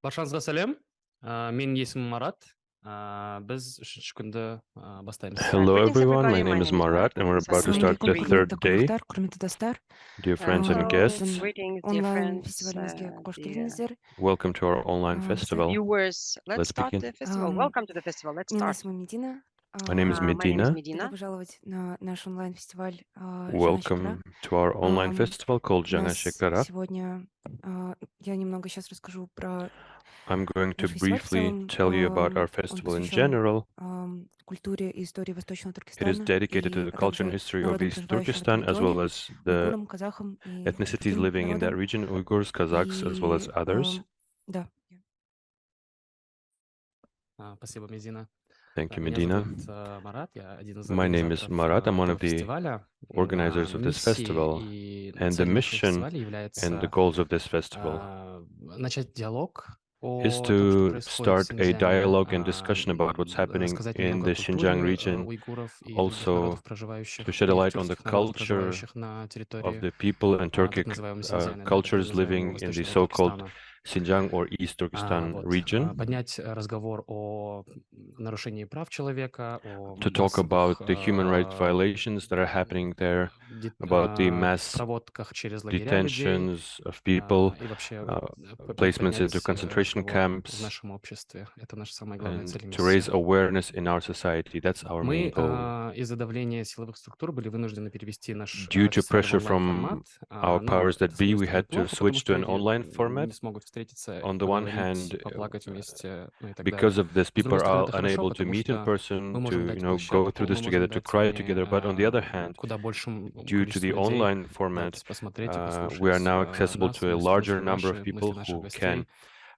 Баршаңызға сәлем. Менің есімім Марат. Біз үшінші күнді бастаймыз. Hello Greetings, everyone, my everybody. name My is name is Marat and we're Marat. about to Assalamu start alaikum, the greetings. third day. Құрметті достар, Dear friends and guests, Greetings, dear онлайн friends, фестивалімізге қош dear келдіңіздер. welcome to our online festival. viewers. Let's Let's start begin. the festival. Welcome to the festival. Let's Менің start. есімім Медина. My name is My name is Medina. Medina. Добро пожаловать на наш онлайн-фестиваль Жана Cekara. Welcome to our online festival called У Jana нас Cekara. сегодня, я немного сейчас расскажу про I'm going to наш фестиваль в briefly целом. tell you about our Он festival in посвящен general. культуре и истории Восточного It is Туркестана, dedicated to the а culture and также history of народам, East проживающим в Turkestan, этом as well регионе, as the уйгурам, казахам и ethnicities другим living in that народам. region, Uyghurs, Kazakhs, as well as И others. да. Спасибо, Медина. Thank you, Меня Medina. зовут Марат, я один из My name is организаторов Marat. I'm one этого of the фестиваля. organizers of this festival, Миссией и and the целью нашего mission фестиваля and the является goals of this festival начать диалог is о том, что to происходит в start a dialogue and Синьцзяне, discussion about what's happening рассказать in немного the о культуре Xinjiang region, уйгуров и других also народов, to проживающих, shed a и light on the тюркских народов, culture проживающих на of территории the people and так Turkic называемого Синьцзяна, так cultures называемого living in the Восточного so-called Туркестана. Xinjiang or East Turkestan region, Поднять разговор о нарушении прав человека, о to talk about the human rights violations that are happening there, about the mass проводках через лагеря людей detentions of people, и вообще placements into поднять concentration разговор в camps, нашем обществе. Это наша самая главная цель и and to raise миссия. awareness in our society. That's our main Мы goal. из-за давления силовых структур были вынуждены перевести наш Due to фестиваль в pressure онлайн-формат. from our Но powers that это, с be, одной we стороны, had to плохо, потому switch что to an люди online не format. смогут встретиться, On the one поговорить, hand, поплакать вместе, ну и так because далее. of this, С people другой stороны, are это хорошо, unable to потому meet in что мы person, можем to, дать go площадку, through мы this можем together, to дать cry вне together. But on the other hand, куда большему due to the количеству людей online format, дать посмотреть и we are послушать now accessible нас, to a мысли larger number of наши, мысли people наших who гостей can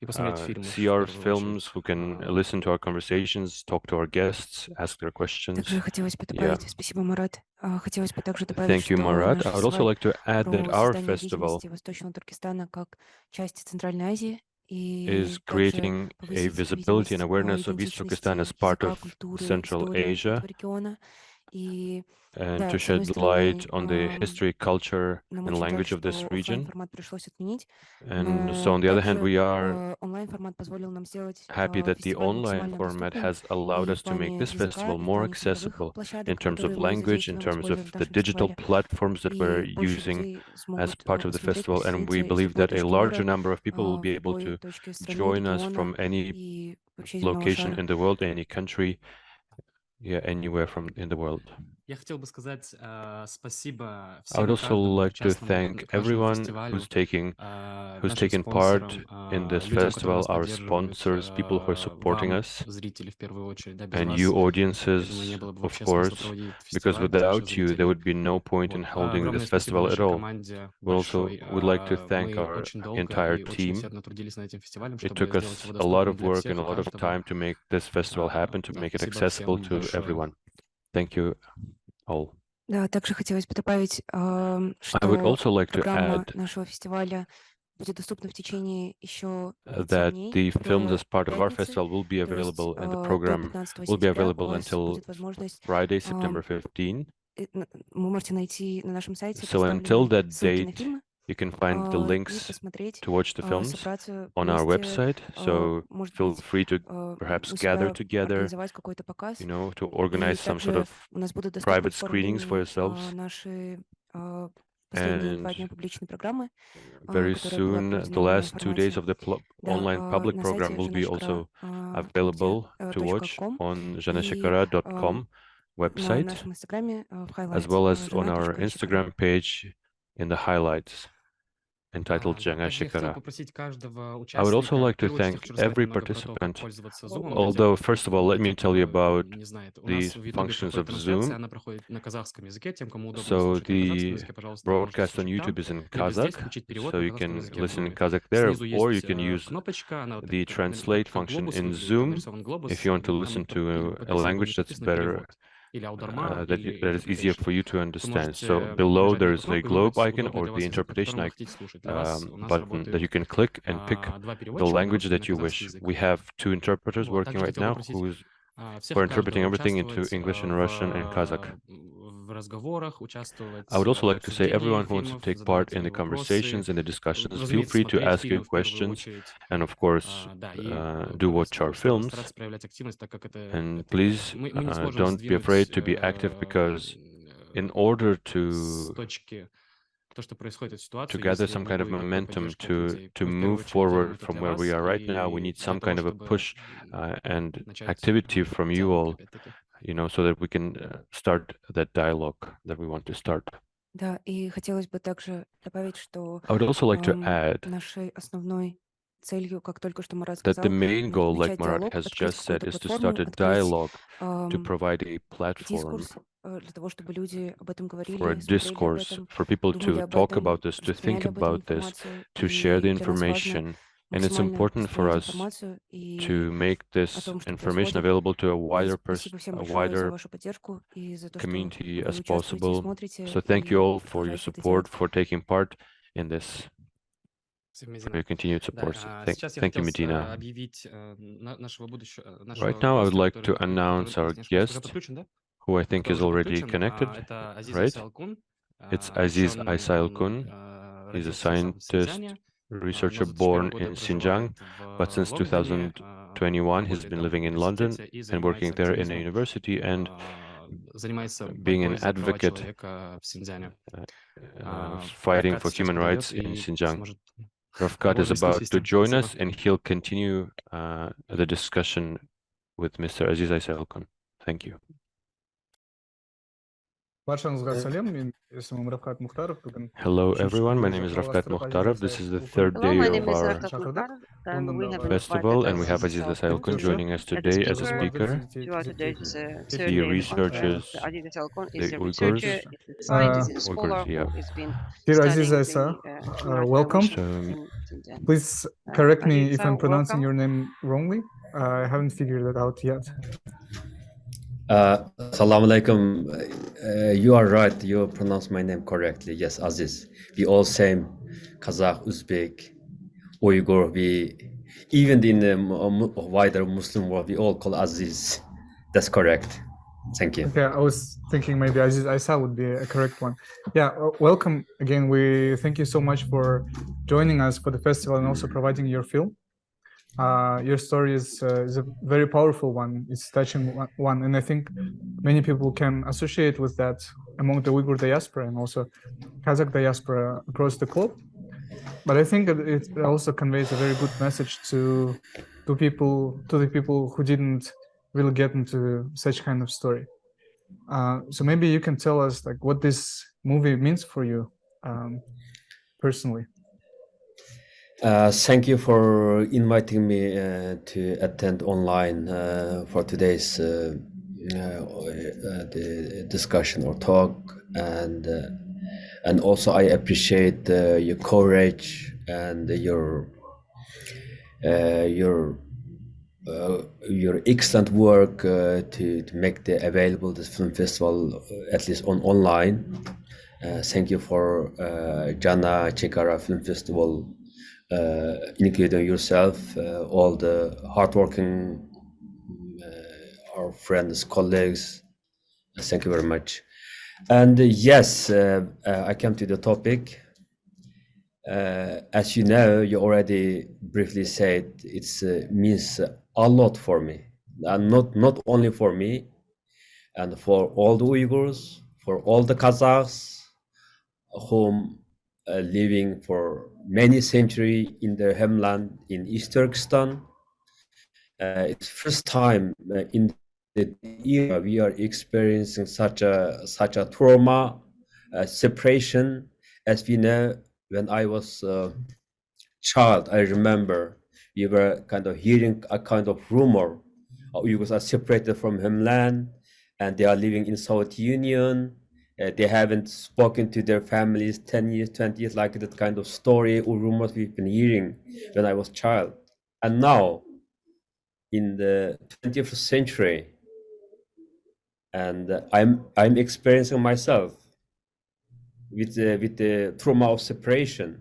и посмотреть фильмы see в our первую films, очередь. who can listen to our conversations, talk to our guests, ask their questions. Также хотелось бы Yeah. добавить, спасибо, Марат. Хотелось бы также добавить, Thank you, что Marat. наш I would also фестиваль like to add that про our создание festival видимости Восточного Туркестана как части Центральной Азии is и также creating a повысить visibility and видимость awareness of East Turkestan as идентичности part языка, of культуры, Central истории Asia, этого региона. И and да, to с одной shed light стороны, on the history, culture, нам and очень жаль, language of this что region. оффлайн-формат пришлось отменить, And so, но on the other hand, также we are онлайн-формат позволил нам сделать happy that the фестиваль online максимально format доступным has allowed и в us to make плане this языка, festival и в more плане цифровых accessible in площадок, terms of которые мы language, in задействуем, terms of используем в the нашем digital фестивале. platforms that we're И больше using людей as смогут part of the посмотреть, festival. And we присоединиться из believe любой that a точки larger мира, number of people will в be able любой to точке страны, join us региона from any и вообще земного location шара. in the world, any country, yeah, anywhere from in the world. Я хотел бы сказать спасибо I would всем и also каждому like to причастному thank к нашему everyone фестивалю, who's нашим taken part спонсорам, in this людям, которые festival, нас our поддерживают, sponsors, people who are supporting вам, us, зрители, в первую очередь, да, без and вас, you я думаю, audiences, не было бы of вообще смысла course, проводить этот because фестиваль без ваших without you, there зрителей. would be no point in Вот. holding Огромное this спасибо festival at нашей all. команде We also большой. would like to thank Мы our очень долго entire и очень team. усердно трудились над этим фестивалем, It чтобы took сделать us его a lot доступным of для work всех and a и lot of каждого. time to make this festival happen, to Да, make it спасибо accessible всем to большое. everyone. Thank you all. Да, также хотелось бы добавить, I would что also like to программа add нашего фестиваля будет доступна в течение еще 5 that дней the films до as part of our пятницы, festival will be то есть available, and the до program 15 will be сентября у available вас until будет возможность, Friday, September 15. вы можете найти на нашем сайте So until представленные that ссылки на date, фильмы you can find the и links посмотреть, to watch the films собраться on our вместе, website. So может feel быть, free to perhaps у gather себя together, организовать какой-то показ. to И organize some sort также of у нас будут доступны private в скором screenings for времени yourselves. наши последние 2 And дня публичной программы, very которая была soon, проведена the в last 2 days онлайн-формате. of the Да, online public на program сайте will be also available to watch janacekara.com on и janacekara.com на website, нашем инстаграме в as highlights well as on our jana.cekara. Instagram page in the highlights entitled Jana Также я хотел Cekara. попросить каждого I would also участника, like в to первую очередь, thank хочу рассказать every немного про то, как participant. пользоваться Zoom. Although, first of all, let me tell you about Не знает. У the нас в YouTube functions проходит of трансляция, Zoom. она проходит на казахском языке. Тем, кому удобно So слушать на казахском the языке, пожалуйста, можете broadcast on слушать там. YouTube is in Либо здесь Kazakh, включить перевод so на you казахском can языке в listen in Zoom. Kazakh there, Снизу or you есть can use кнопочка, она вот the как translate как function глобус in выглядит, Zoom нарисован глобус. if you want to Там listen или to a подписан language будет that's написано better, перевод. Или аудиорма, that или is easier for interpretation. you to Вы understand. So можете below нажать на there эту is a кнопку и globe выбрать icon удобный or для the вас язык, на interpretation котором вы хотите слушать. Для вас у нас button that you работают can click and pick два the переводчика на language русский и that на you казахский wish. язык. We have 2 interpreters Вот. working Также right хотел now попросить whose for interpreting everything into English and Russian and Kazakh. I would also like to say everyone who wants to take part in the conversations and the discussions, feel free to ask your questions and of course do watch our films. And please don't be afraid to be active, because in order to gather some kind of momentum to move forward from where we are right now, we need some kind of a push and activity from you all, you know, so that we can start that dialogue that we want to start. Да, и хотелось бы также добавить, что I would also like to add нашей основной целью, как только что Марат that the сказал, main goal, like начать Marat диалог, has открыть just said, какую-то is to платформу, start a открыть dialogue, to provide a platform дискурс для того, чтобы люди об этом for a говорили, смотрели об discourse, этом, for people думали to об talk этом, about this, to think распространяли об этом about this, информацию. to share the И для нас важно information. And it's максимально important for распространять us информацию и to make о this том, что information происходит. available to a И wider спасибо всем a большое за wider вашу поддержку и за то, что community вы as участвуете и possible. смотрите, So thank you и all for your продолжаете это support, делать. for taking part in this, for your continued support. Thank you, Medina. Right now, I would like to announce our guest, who I think is already connected, right? It's Aziz Isa Elkun. He's a scientist, researcher born in Xinjiang, but since 2021, he's been living in London and working there in a university and being an advocate fighting for human rights in Xinjiang. Ravkat is about to join us and he'll continue the discussion with Mr. Aziz Isa Elkun. Thank you. Hello everyone, my name is Ravkat Mukhtarov. This is the third Hello, day my of name is our Ravkat Mukhtarov, and we have festival, invited and we have Aziz Isa Elkun joining us today as a speaker. to our today's third He day of the researches conference. Aziz Isa Elkun the is a researcher, Uyghurs. is a scientist, is a scholar Uyghurs, yeah. who has been Dear Aziz studying Isa, the human rights welcome. violations in Xinjiang. Please correct me Aziz if Isa, I'm pronouncing welcome. your name wrongly. I haven't figured that out yet. Assalamu alaikum. You are right. You pronounce my name correctly. Yes, Aziz. We all same Kazakh, Uzbek, Uyghur. We even in the wider Muslim world, we all call Aziz. That's correct. Thank you. Okay, I was thinking maybe Aziz Isa would be a correct one. Yeah, welcome again. We thank you so much for joining us for the festival and also providing your film. Your story is a very powerful one. It's touching one, and I think many people can associate with that among the Uyghur diaspora and also Kazakh diaspora across the globe. But I think it also conveys a very good message to the people who didn't really get into such kind of story. So maybe you can tell us like what this movie means for you personally. Thank you for inviting me to attend online for today's the discussion or talk, and also I appreciate your courage and your excellent work to make available this film festival at least online. Thank you for Jana Cekara Film Festival, including yourself, all the hardworking our friends, colleagues. Thank you very much. And yes, I come to the topic. As you know, you already briefly said it means a lot for me, and not only for me, and for all the Uyghurs, for all the Kazakhs, whom living for many centuries in their homeland in East Turkestan. It's first time in the era we are experiencing such a trauma, separation. As we know, when I was a child, I remember we were kind of hearing a kind of rumor. Uyghurs are separated from homeland and they are living in Soviet Union. They haven't spoken to their families 10 years, 20 years, like that kind of story or rumors we've been hearing when I was a child. And now, in the 21st century, and I'm experiencing myself with the trauma of separation.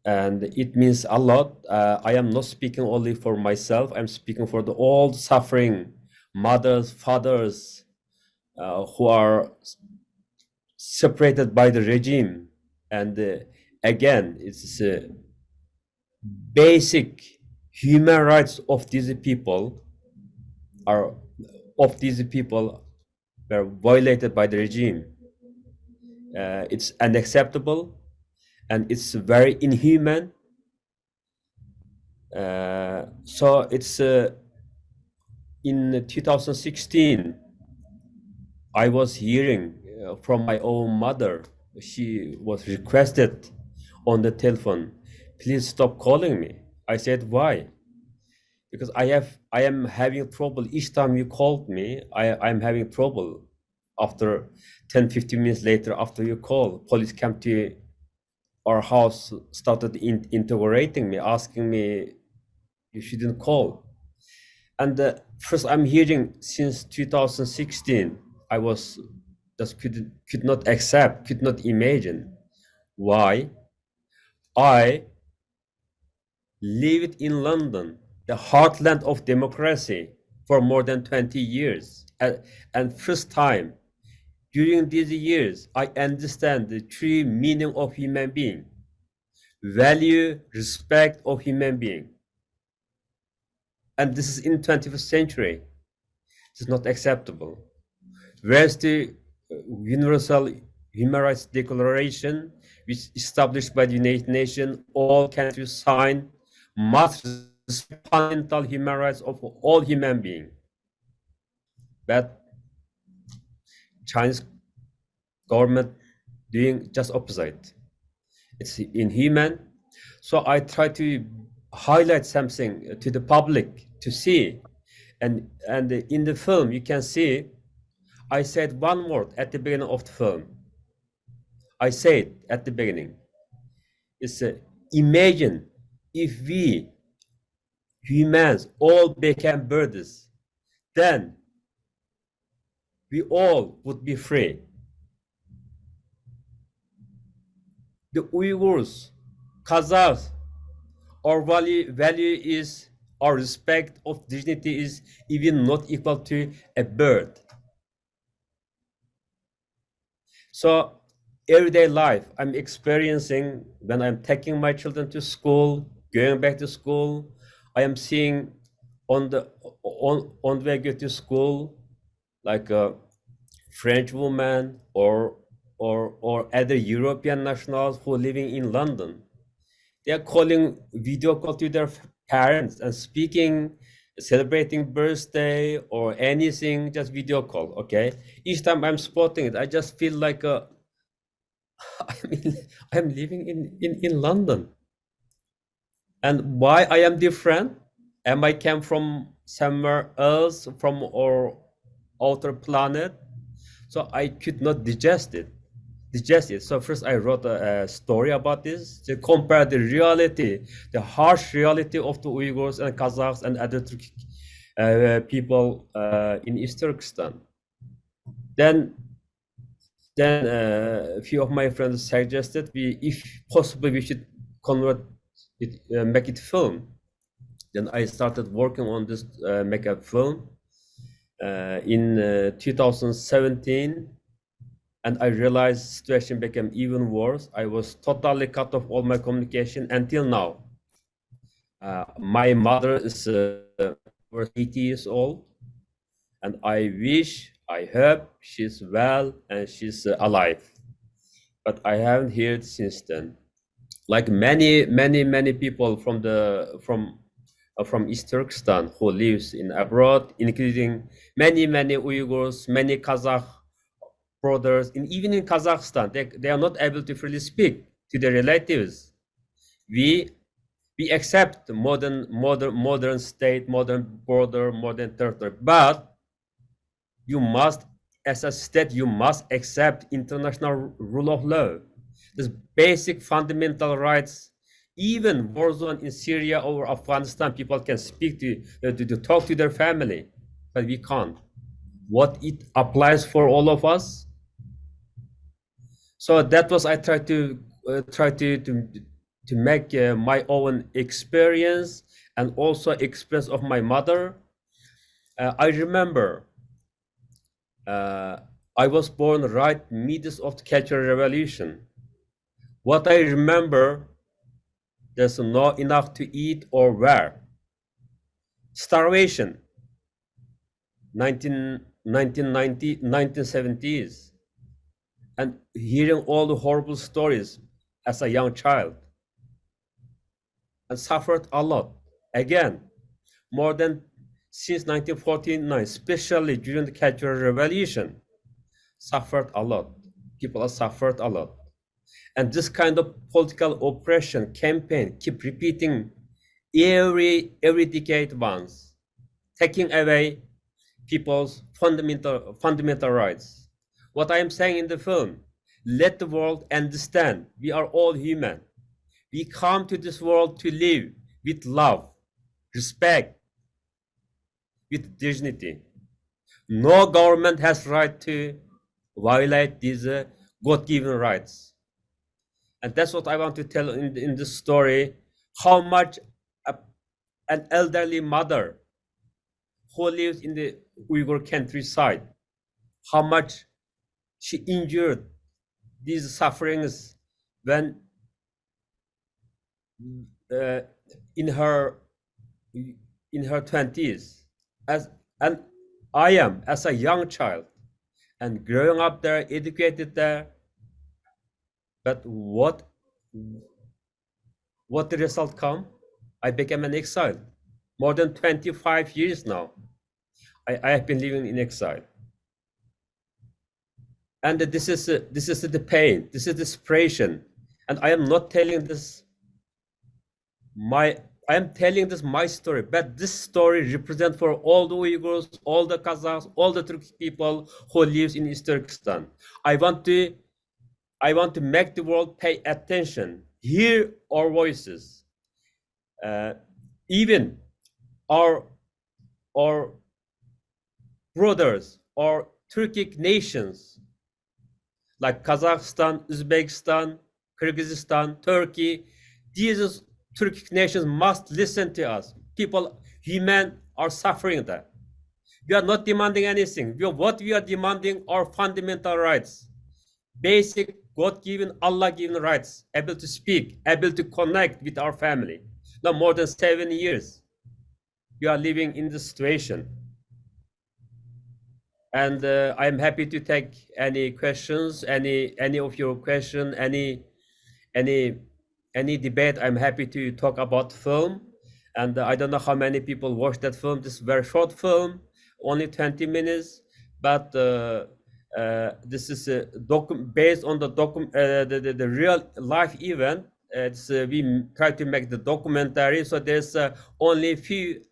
and it means a lot. I am not speaking only for myself. I'm speaking for the all suffering mothers, fathers who are separated by the regime. And again, it's basic human rights of these people were violated by the regime. It's unacceptable and it's very inhuman. So it's in 2016, I was hearing from my own mother. She was requested on the telephone, please stop calling me. I said, why? Because I am having trouble. Each time you called me, I'm having trouble. After 10-15 minutes later, after you call, police came to our house, started interrogating me, asking me, you shouldn't call. And first I'm hearing since 2016, I was just could not accept, could not imagine why I lived in London, the heartland of democracy, for more than 20 years. And first time during these years, I understand the true meaning of human being, value, respect of human being. And this is in 21st century. It's not acceptable. Whereas the Universal Human Rights Declaration, which is established by the United Nations, all countries sign, must respect fundamental human rights of all human beings. But Chinese government doing just opposite. It's inhuman. So I try to highlight something to the public to see. And in the film, you can see, I said one word at the beginning of the film. I said at the beginning, it's imagine if we humans all became birds, then we all would be free. The Uyghurs, Kazakhs, our value is, our respect of dignity is even not equal to a bird. So everyday life I'm experiencing when I'm taking my children to school, going back to school, I am seeing on the way I go to school, like a French woman or other European nationals who are living in London. They are calling video call to their parents and speaking, celebrating birthday or anything, just video call, okay? Each time I'm spotting it, I just feel like I mean, I'm living in London. And why I am different? Am I came from somewhere else, from our outer planet? So I could not digest it. So first I wrote a story about this to compare the reality, the harsh reality of the Uyghurs and Kazakhs and other people in East Turkestan. Then a few of my friends suggested if possible, we should convert it, make it film. Then I started working on this make a film in 2017. And I realized the situation became even worse. I was totally cut off all my communication until now. My mother is 80 years old, and I hope she's well and she's alive. But I haven't heard since then. Like many people from East Turkestan who lives in abroad, including many Uyghurs, many Kazakh brothers, and even in Kazakhstan, they are not able to freely speak to their relatives. We accept modern state, modern border, modern territory, but you must, as a state, you must accept international rule of law. This basic fundamental rights. Even war zone in Syria or Afghanistan, people can speak to talk to their family, but we can't. What it applies for all of us. So that was I try to to make my own experience and also experience of my mother. I remember I was born right midst of the Cultural Revolution. What I remember, there's not enough to eat or wear. Starvation, 1970s. And hearing all the horrible stories as a young child. And suffered a lot. Again, more than since 1949, especially during the Cultural Revolution, suffered a lot. People have suffered a lot. And this kind of political oppression campaign keep repeating every decade once, taking away people's fundamental rights. What I am saying in the film, let the world understand we are all human. We come to this world to live with love, respect, with dignity. No government has right to violate these God-given rights. And that's what I want to tell in this story, how much an elderly mother who lives in the Uyghur countryside, how much she endured these sufferings when in her 20s. And I am as a young child and growing up there, educated there. But what the result come? I became an exile. More than 25 years now, I have been living in exile. And this is the pain, this is the separation. And I am not telling this I am telling this my story, but this story represents for all the Uyghurs, all the Kazakhs, all the Turkish people who lives in East Turkestan. I want to make the world pay attention, hear our voices. Even our brothers, our Turkic nations, like Kazakhstan, Uzbekistan, Kyrgyzstan, Turkey, these Turkic nations must listen to us. People, human, are suffering there. We are not demanding anything. What we are demanding are fundamental rights. Basic God-given, Allah-given rights, able to speak, able to connect with our family. Now more than 7 years, we are living in this situation. And I am happy to take any questions, any of your question, any debate. I'm happy to talk about film. And I don't know how many people watch that film. This is a very short film, only 20 minutes, but this is based on the real life event. We try to make the documentary, so there's only few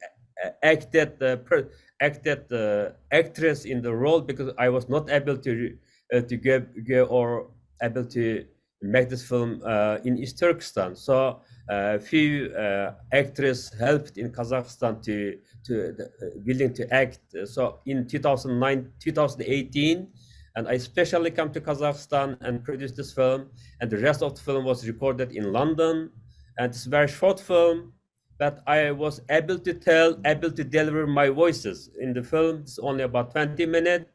acted actress in the role, because I was not able to go or able to make this film in East Turkestan. So few actors helped in Kazakhstan to willing to act. So in 2018, and I especially come to Kazakhstan and produced this film, and the rest of the film was recorded in London. And it's a very short film, but I was able to deliver my voices in the film. It's only about 20 minutes,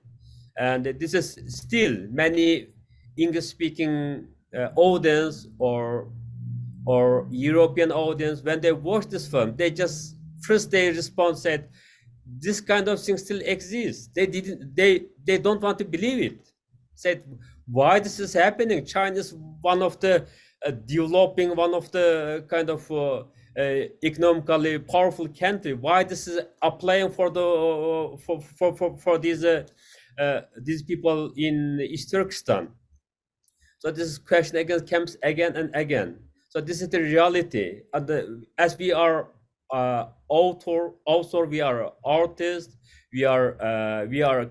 and this is still many English-speaking audience or European audience, when they watch this film, they just first their response said, this kind of thing still exists. They don't want to believe it. Said, why this is happening? China is one of the developing, one of the kind of economically powerful country. Why this is applying for the for these people in East Turkestan? So this question again comes again and again. So this is the reality. And as we are author, we are artists, we are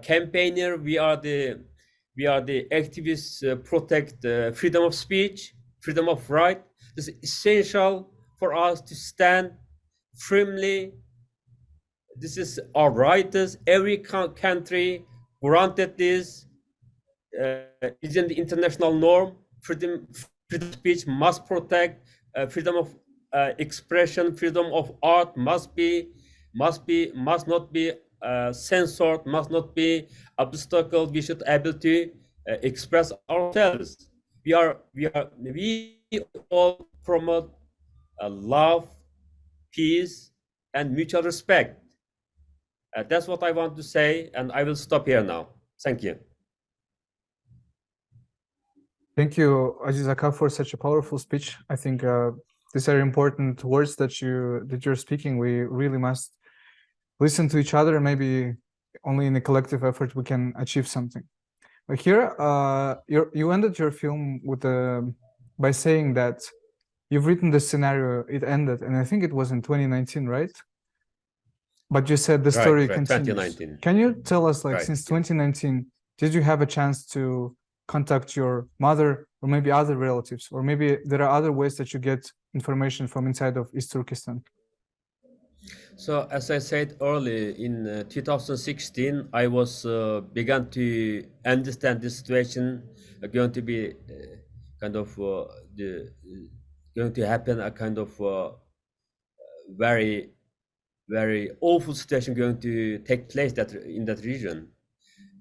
campaigner, we are the activists protect freedom of speech, freedom of right. It's essential for us to stand firmly. This is our rights. Every country granted this. Is in the international norm, freedom freedom of speech must protect, freedom of expression, freedom of art must not be censored, must not be obstacle. We should able to express ourselves. We all promote love, peace, and mutual respect. That's what I want to say, and I will stop here now. Thank you. Thank you, Aziz Aka, for such a powerful speech. I think these are important words that you're speaking. We really must listen to each other. Maybe only in a collective effort we can achieve something. But here, you ended your film with by saying that you've written the scenario. It ended, and I think it was in 2019, right? But you said the story continues. 2019. Can you tell us, like, Right. since 2019, did you have a chance to contact your mother or maybe other relatives, or maybe there are other ways that you get information from inside of East Turkestan? So as I said earlier, in 2016, I was began to understand the situation going to be kind of going to happen, a kind of very awful situation going to take place in that region.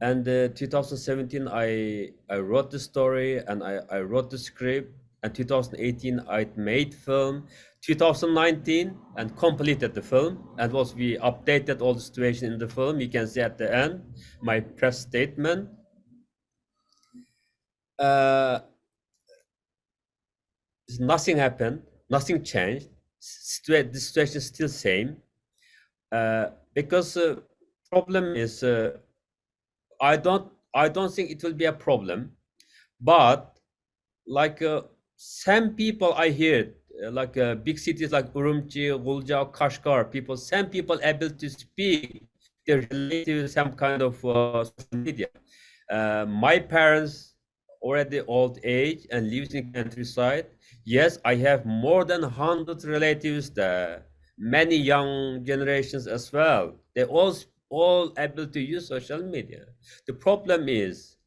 And 2017, I wrote the story and I wrote the script. And 2018, I made film. 2019, and completed the film. And we updated all the situation in the film. You can see at the end my press statement. Nothing happened. Nothing changed. The situation is still same. Because problem is. I don't think it will be a problem, but like some people I heard, like big cities like Urumqi, Gulca, Kashgar, some people able to speak their relative some kind of social media. My parents already old age and lives in countryside. Yes, I have more than 100 relatives there. Many young generations as well. They all able to use social media. The problem is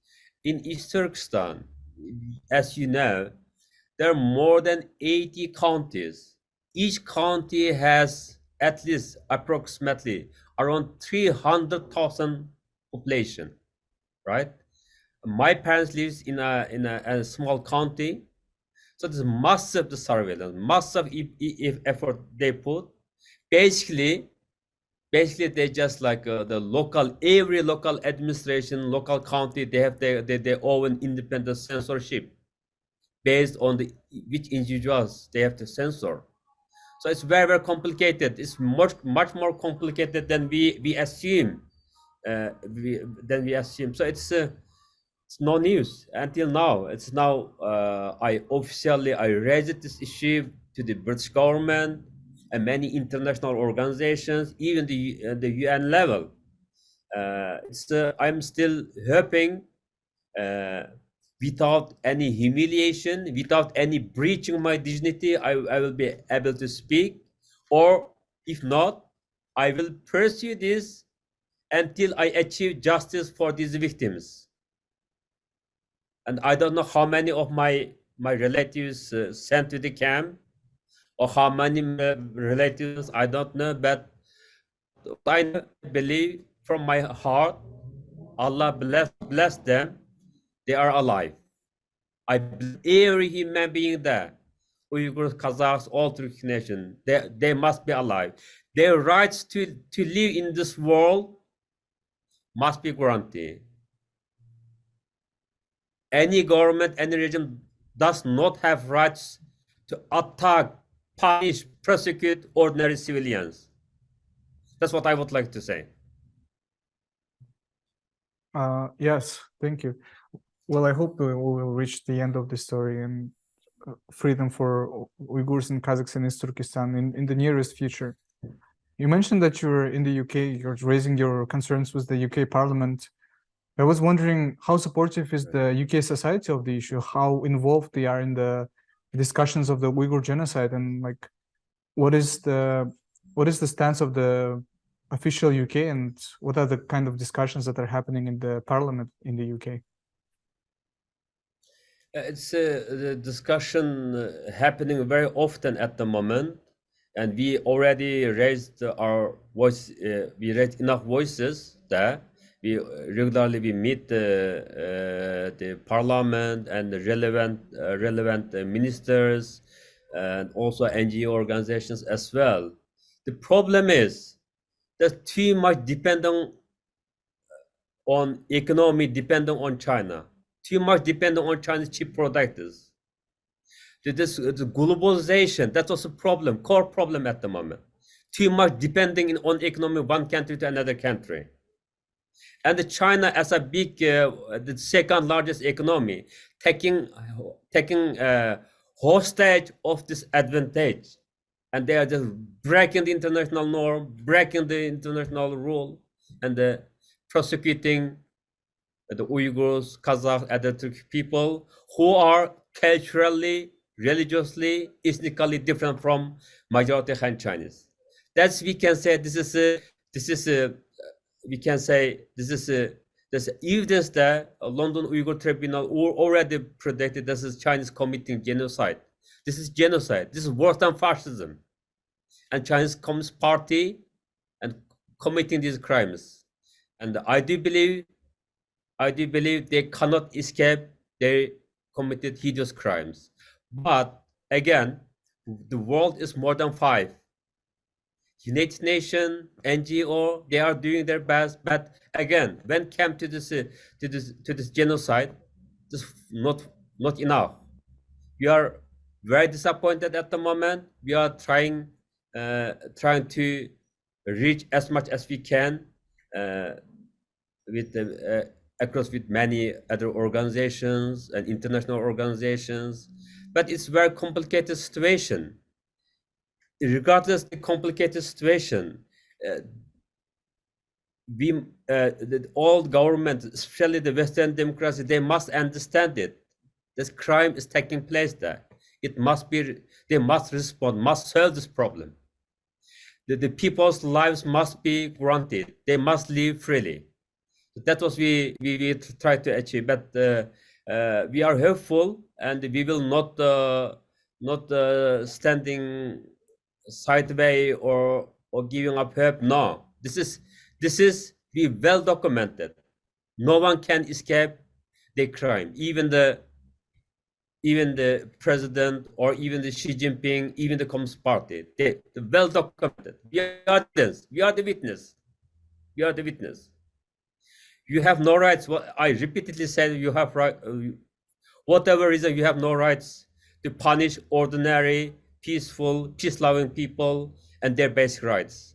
in East Turkestan, as you know, there are more than 80 counties. Each county has at least approximately around 300,000 population, right? My parents lives in a small county, so there's massive surveillance, massive effort they put. Basically they just like every local administration, local county, they have their own independent censorship based on which individuals they have to censor. So it's very complicated. It's much more complicated than we assume. So it's no news until now. It's now I raised this issue to the British government and many international organizations, even the UN level. I'm still hoping without any humiliation, without any breaching my dignity, I will be able to speak. Or if not, I will pursue this until I achieve justice for these victims. And I don't know how many of my relatives sent to the camp, or how many relatives, I don't know, but I believe from my heart, Allah bless them, they are alive. I believe every human being there, Uyghurs, Kazakhs, all Turkic nation, they must be alive. Their rights to live in this world must be granted. Any government, any region does not have rights to attack, punish, prosecute ordinary civilians. That's what I would like to say. Yes, thank you. Well, I hope we will reach the end of the story and freedom for Uyghurs and Kazakhs in East Turkestan in the nearest future. You mentioned that you're in the UK, you're raising your concerns with the UK Parliament. I was wondering, how supportive is the UK society of the issue? How involved they are in the discussions of the Uyghur genocide, and like, what is the stance of the official UK, and what are the kind of discussions that are happening in the Parliament in the UK? It's the discussion happening very often at the moment, and we already raised our voice. We raised enough voices there. We regularly meet the parliament and the relevant ministers, and also NGO organizations as well. The problem is that too much dependent on economy, dependent on China. Too much dependent on Chinese cheap products. This the globalization, that's also a problem, core problem at the moment. Too much depending on economy, one country to another country. And the China as a big, the second largest economy, taking hostage of this advantage. And they are just breaking the international norm, breaking the international rule, and prosecuting the Uyghurs, Kazakhs, other Turkic people who are culturally, religiously, ethnically different from majority Han Chinese. That's we can say this is there's evidence that London Uyghur Tribunal already predicted this is Chinese committing genocide. This is genocide. This is worse than fascism, and Chinese Communist Party and committing these crimes. And I do believe they cannot escape they committed hideous crimes. But again, the world is more than five. United Nations, NGO, they are doing their best. But again, when it comes to this genocide, this not enough. We are very disappointed at the moment. We are trying to reach as much as we can with across with many other organizations and international organizations, but it's very complicated situation. Regardless of the complicated situation, all governments, especially the Western democracy, they must understand it. This crime is taking place there. It must be, they must respond, must solve this problem. The people's lives must be granted. They must live freely. That was we try to achieve, but we are hopeful, and we will not standing sideways or giving up hope. No, this is be well documented. No one can escape the crime, even the president or even the Xi Jinping, even the Communist Party. They well documented. We are the witness. We are the witness. You have no rights. What I repeatedly said, you have right. Whatever reason, you have no rights to punish ordinary, peaceful, peace-loving people and their basic rights.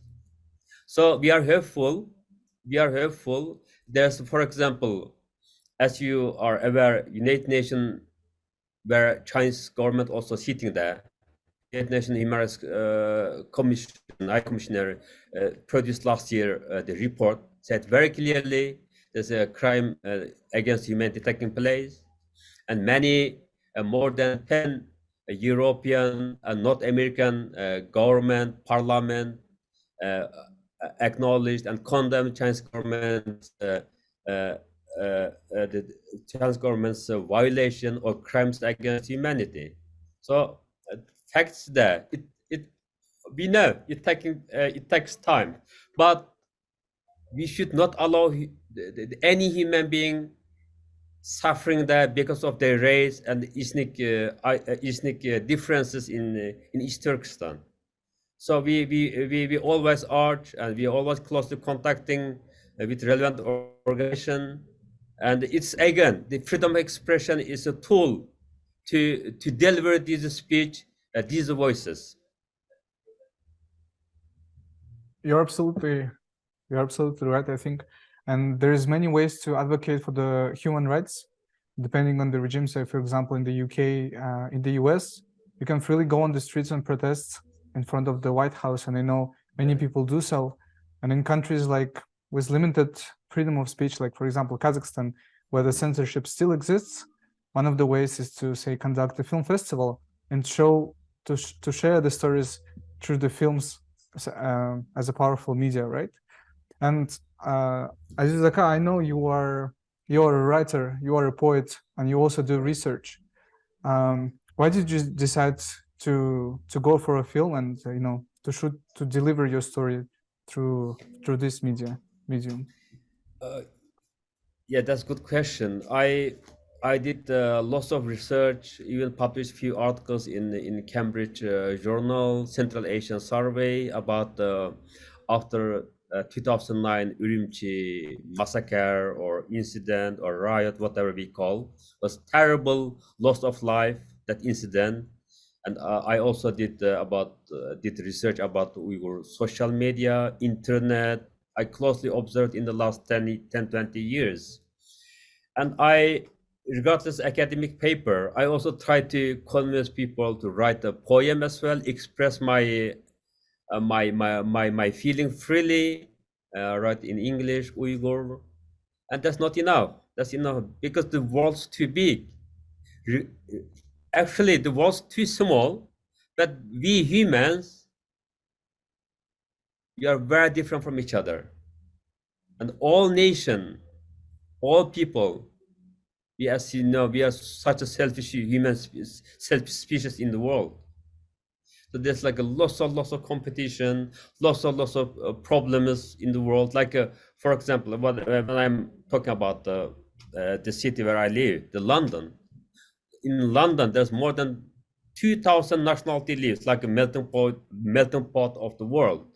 So we are hopeful. We are hopeful. There's, for example, as you are aware, United Nations, where Chinese government also sitting there. United Nations Human Rights Commission, High Commissioner, produced last year the report, said very clearly there's a crime against humanity taking place, and many, more than 10 European and North American government, parliament acknowledged and condemned Chinese government, the Chinese government's violation or crimes against humanity. So facts there. We know it takes time, but we should not allow any human being suffering there because of their race and ethnic differences in East Turkestan. So we always urge, and we always closely contacting with relevant organization, and it's again the freedom of expression is a tool to deliver this speech, these voices. You're absolutely right, I think. And there's many ways to advocate for the human rights, depending on the regime. So, for example, in the UK, in the US, you can freely go on the streets and protest in front of the White House, and I know many people do so. And in countries like with limited freedom of speech, like for example Kazakhstan, where the censorship still exists, one of the ways is to say conduct a film festival and to share the stories through the films as a powerful media, right? And Aziz Isa, I know you are a writer, you are a poet, and you also do research. Why did you decide to go for a film and to deliver your story through this medium? Yeah, that's a good question. I did lots of research, even published few articles in Cambridge Journal, Central Asian Survey about after 2009 Urumqi massacre or incident or riot, whatever we call, was terrible loss of life, that incident. And I also did did research about Uyghur social media, internet. I closely observed in the last 10, 20 years. And I, regardless academic paper, I also try to convince people to write a poem as well, express my my feeling freely, write in English, Uyghur, and that's not enough. That's enough because the world's too big. Actually, the world's too small, but we humans, we are very different from each other. And all nation, all people, we as you know, we are such a selfish human selfish species in the world. So there's like a lots of competition, lots of problems in the world. Like for example, when I'm talking about the city where I live, the London. In London, there's more than 2,000 nationality lives, like a melting pot of the world.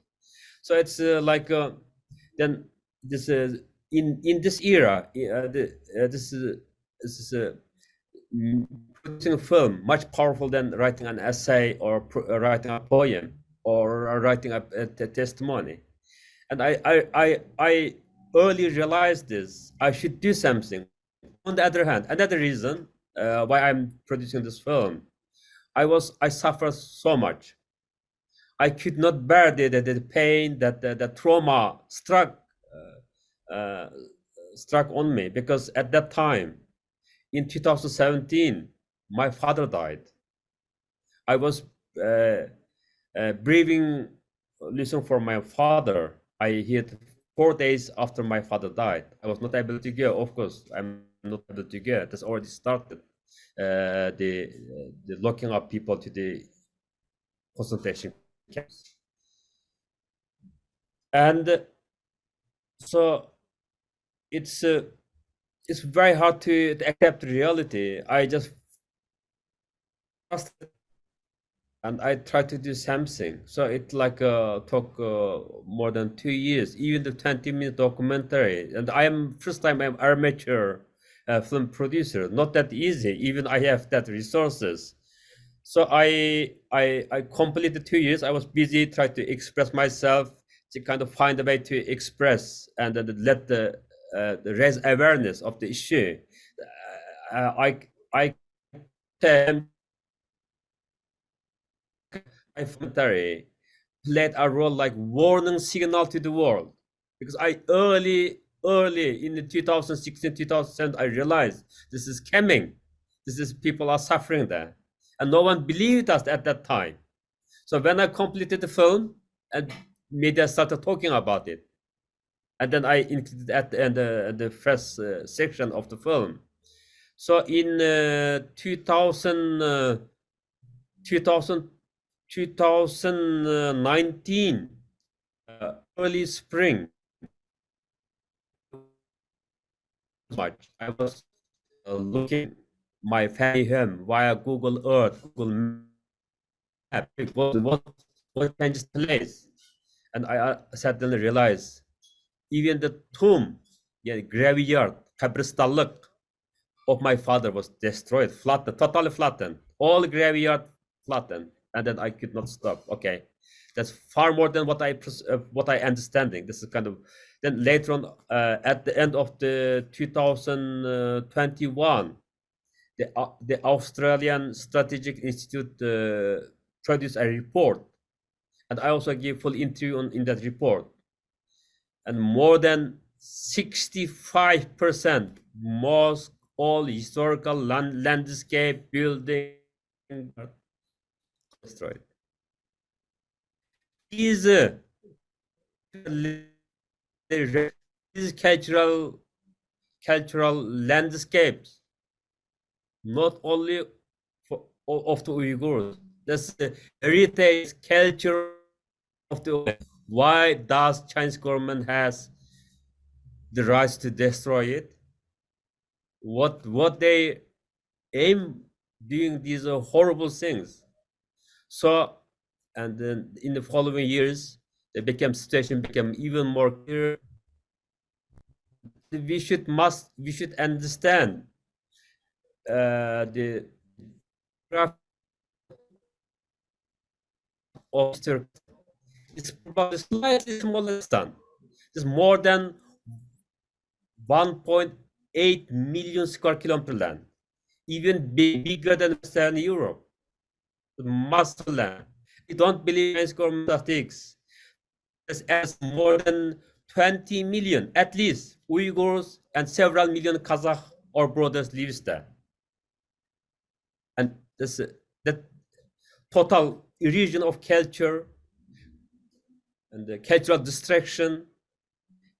So it's then this in this era, this is producing a film much powerful than writing an essay or writing a poem or writing a testimony. And I early realized this. I should do something. On the other hand, another reason why I'm producing this film, I suffered so much. I could not bear the pain that the trauma struck on me, because at that time, in 2017, my father died. I was breathing, listening for my father. I hit 4 days after my father died. I was not able to go. Of course, I'm not able to go. That's already started. The locking up people to the concentration camps. And so it's very hard to accept reality. I just and I try to do something. So it like took more than 2 years, even the 20-minute documentary. And first time I'm amateur film producer. Not that easy. Even I have that resources. So I completed 2 years. I was busy trying to express myself, to kind of find a way to express and let the raise awareness of the issue. I commentary played a role like warning signal to the world, because I early in the 2016, 2007, I realized this is coming. This is people are suffering there, and no one believed us at that time. So when I completed the film, and media started talking about it, and then I included at the end the first section of the film. So in 2019, early spring, I was looking my family home via Google Earth, Google Map, what changes place, and I suddenly realized even the tomb, graveyard, kabristallık of my father was destroyed, flattened, totally flattened, all graveyard flattened, and then I could not stop. Okay, that's far more than what I understanding. This is kind of, then later on at the end of the 2021, the Australian Strategic Institute produced a report, and I also gave full interview in that report, and more than 65% mosque, all historical landscape, building destroyed. These cultural landscapes, not only of the Uyghurs. That's the heritage culture of the Uyghurs. Why does Chinese government has the right to destroy it? What they aim doing these horrible things. So, and then in the following years, the situation became even more clear. We should understand the of Turkey is probably slightly smaller than. It's more than 1.8 million square kilometer land, even bigger than Western Europe. Massive land. We don't believe Chinese government statistics. As more than 20 million, at least, Uyghurs and several million Kazakh or brothers lives there. And this, that total erosion of culture and the cultural destruction,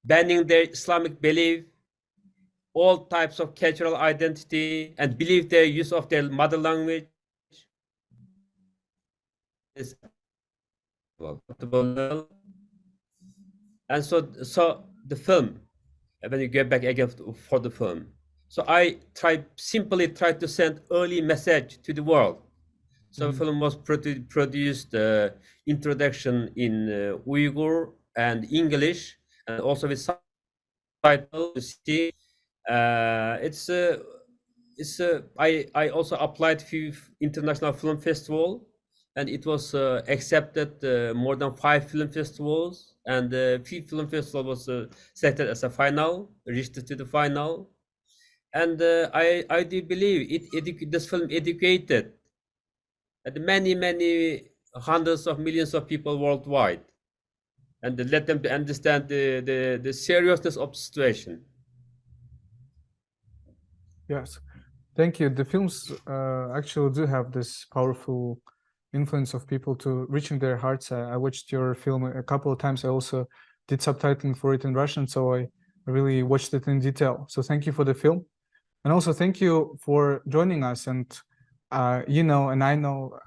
banning their Islamic belief, all types of cultural identity, and believe their use of their mother language is acceptable. And so the film, when you get back again for the film, so I simply tried to send early message to the world. So the film was produced introduction in Uyghur and English, and also with subtitles. You see, I also applied few international film festival, and it was accepted more than 5 film festivals, and the 5th film festival was selected as a final, reached to the final, and I do believe this film educated many hundreds of millions of people worldwide, and let them understand the seriousness of the situation. Yes, thank you. The films actually do have this powerful influence of people to reaching their hearts. I watched your film a couple of times. I also did subtitling for it in Russian, so I really watched it in detail. So thank you for the film, and also thank you for joining us. And you know, and I know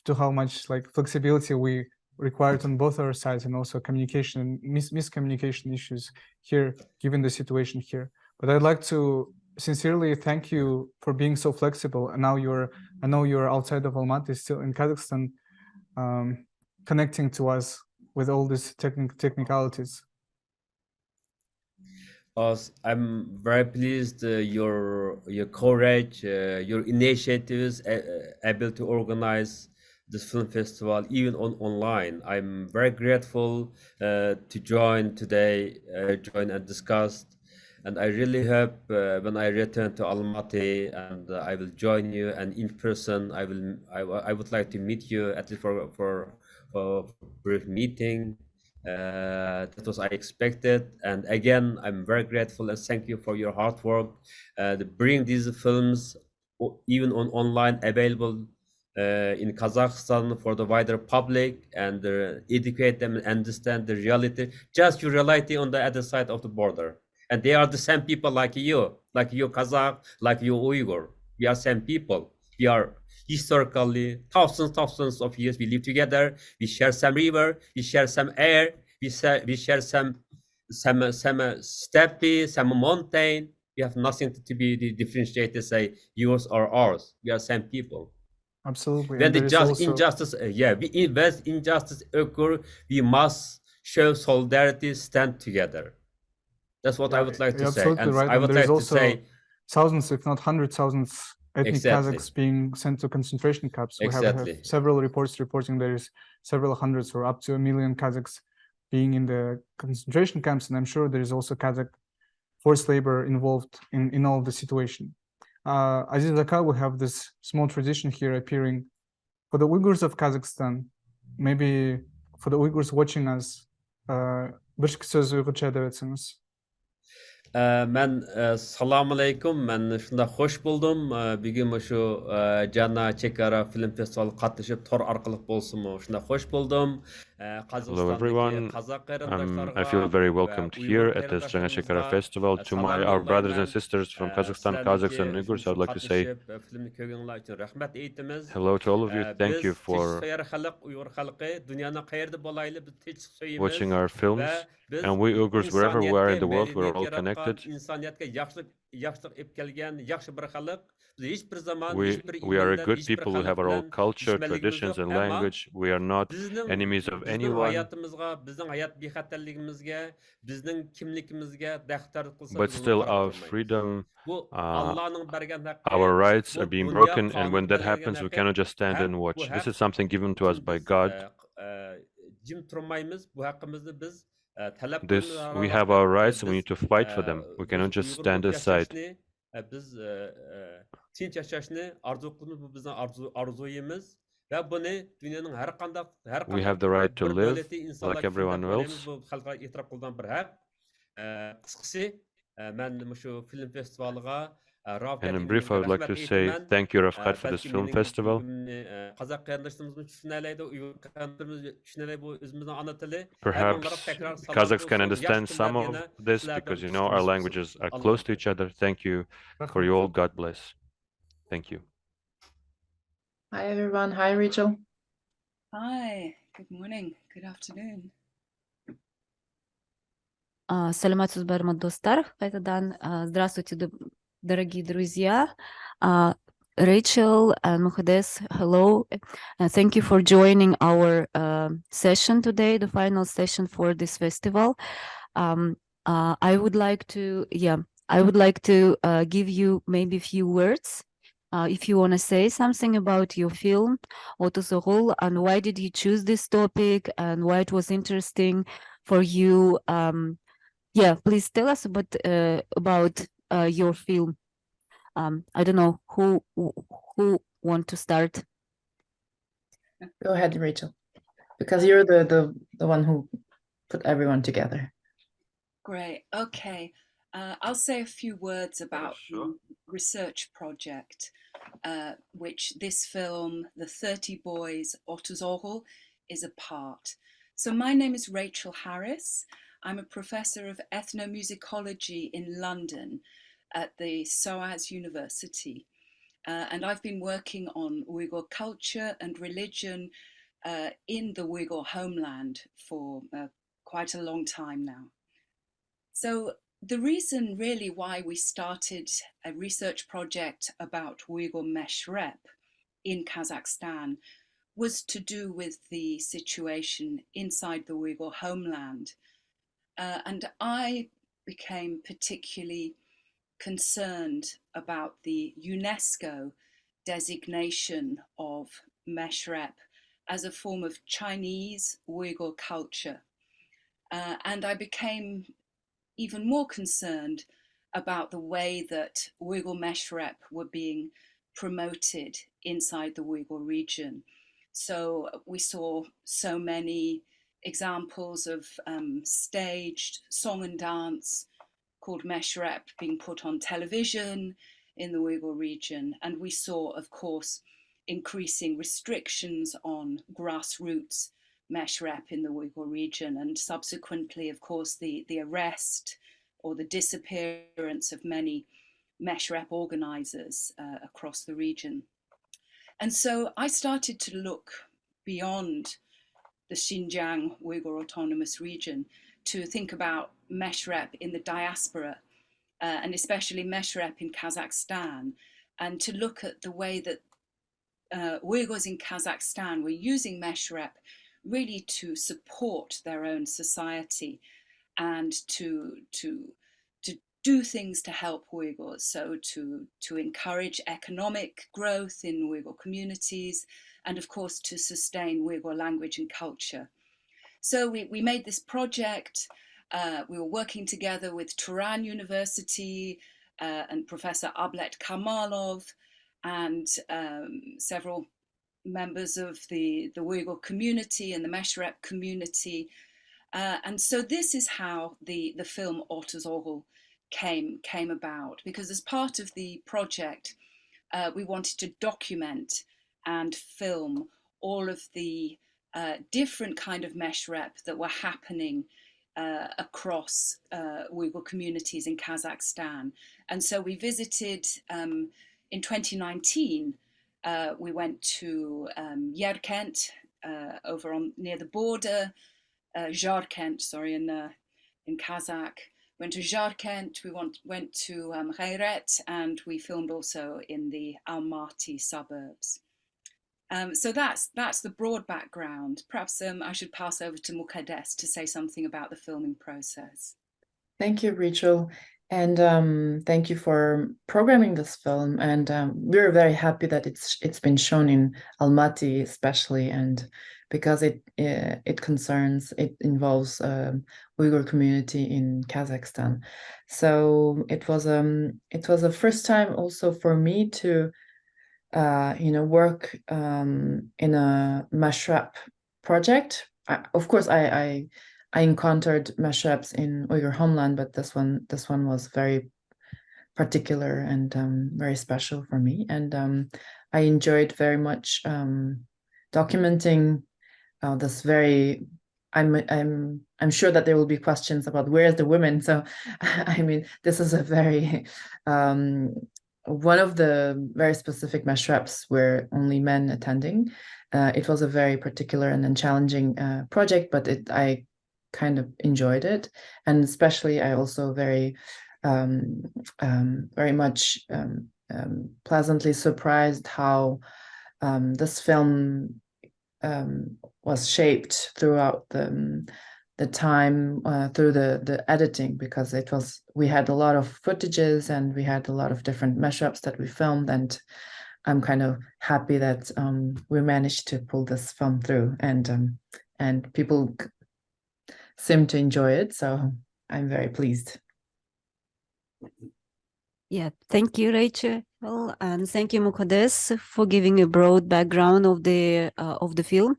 to how much like flexibility we required on both our sides, and also communication and miscommunication issues here, given the situation here. But I'd like to sincerely thank you for being so flexible. And now I know you're outside of Almaty, still in Kazakhstan, connecting to us with all these technicalities. I'm very pleased your courage, your initiatives, able to organize this film festival even online. I'm very grateful to join today, join and discuss. And I really hope when I return to Almaty, and I will join you, and in person, I would like to meet you at least for a brief meeting. That was I expected, and again, I'm very grateful and thank you for your hard work to bring these films even online available in Kazakhstan for the wider public, and educate them and understand the reality, just your reality on the other side of the border. And they are the same people like you Kazakh, like you Uyghur. We are same people. We are historically thousands of years. We live together. We share some river. We share some air. We share some steppe, some mountain. We have nothing to be differentiated. Say yours or ours. We are same people. Absolutely. When the injustice, injustice occur, we must show solidarity, stand together. That's what I would like to say. Absolutely right. I would like to say thousands, if not 100,000 ethnic Kazakhs being sent to concentration camps. We have several reports reporting there is several hundreds or up to 1 million Kazakhs being in the concentration camps, and I'm sure there is also Kazakh forced labor involved in all of the situation. Aziz Isa, we have this small tradition here appearing for the Uyghurs of Kazakhstan. Maybe for the Uyghurs watching us, bir söz Uygurca edersiniz. Men assalomu alaykum. Men shunda xush buldum. Bugun shu Jana Cekara film festivali qatnashib tor orqali bo'lsinmi? Shunda xush buldum. Hello everyone. I feel very welcomed here at this Jana Cekara festival. To our brothers and sisters from Kazakhstan, Kazakhs and Uyghurs, I'd like to say hello to all of you. Thank you for watching our films. And we Uyghurs, wherever we are in the world, we're all connected. We are a good people who have our own culture, traditions, and language. We are not enemies of anyone. But still, our freedom, our rights are being broken. And when that happens, we cannot just stand and watch. This is something given to us by God. We have our rights and we need to fight for them. We cannot just stand aside. We have the right to live like everyone else. And in brief, I would like to say thank you, Rafkat, for this film festival. Perhaps Kazakhs can understand some of this because, you know, our languages are close to each other. Thank you for you all. God bless. Thank you. Hi, everyone. Hi, Rachel. Hi. Good morning. Good afternoon. Саламат сузбарма достар. Здравствуйте, дорогие друзья. Rachel and Mukaddas, hello. Thank you for joining our session today, the final session for this festival. I would like to give you maybe a few words. If you want to say something about your film, Otuzogul, and why did you choose this topic and why it was interesting for you. Please tell us about your film. I don't know who want to start. Go ahead, Rachel, because you're the one who put everyone together. Great. Okay. I'll say a few words about the research project, which this film, The 30 Boys, Otuzogul, is a part. So my name is Rachel Harris. I'm a professor of ethnomusicology in London at the SOAS University. And I've been working on Uyghur culture and religion in the Uyghur homeland for quite a long time now. So the reason really why we started a research project about Uyghur Meshrep in Kazakhstan was to do with the situation inside the Uyghur homeland. And I became particularly concerned about the UNESCO designation of Meshrep as a form of Chinese Uyghur culture. And I became even more concerned about the way that Uyghur Meshrep were being promoted inside the Uyghur region. So we saw so many examples of staged song and dance called Meshrep being put on television in the Uyghur region. And we saw, of course, increasing restrictions on grassroots Meshrep in the Uyghur region, and subsequently, of course, the arrest or the disappearance of many Meshrep organizers across the region. And so I started to look beyond the Xinjiang Uyghur Autonomous Region to think about Meshrep in the diaspora, and especially Meshrep in Kazakhstan, and to look at the way that Uyghurs in Kazakhstan were using Meshrep really to support their own society and to do things to help Uyghurs, so to encourage economic growth in Uyghur communities, and of course to sustain Uyghur language and culture. So we made this project. We were working together with Turan University and Professor Ablet Kamalov and several members of the Uyghur community and the Meshrep community. And so this is how the film Otuzogul came about, because as part of the project, we wanted to document and film all of the different kind of meshrep that were happening across Uyghur communities in Kazakhstan. And so we visited in 2019. We went to Yerkent over on near the border, Jarkent, sorry, in Kazakh. Went to Jarkent, we went to Khayret, and we filmed also in the Almaty suburbs. So that's the broad background. Perhaps I should pass over to Mukaddas to say something about the filming process. Thank you, Rachel. And thank you for programming this film. And we're very happy that it's been shown in Almaty, especially, and because it involves Uyghur community in Kazakhstan. So it was a first time also for me to work in a mashrep project. Of course, I encountered mashreps in Uyghur homeland, but this one was very particular and very special for me. And I enjoyed very much documenting this very. I'm sure that there will be questions about where's the women. So, I mean, this is a very one of the very specific mashreps where only men attending. It was a very particular and then challenging project, but I kind of enjoyed it, and especially I also very much pleasantly surprised how this film was shaped throughout the time through the editing, because we had a lot of footages and we had a lot of different mashups that we filmed, and I'm kind of happy that we managed to pull this film through, and people seem to enjoy it, so I'm very pleased. Yeah, thank you, Rachel, and thank you, Mukaddas, for giving a broad background of the film.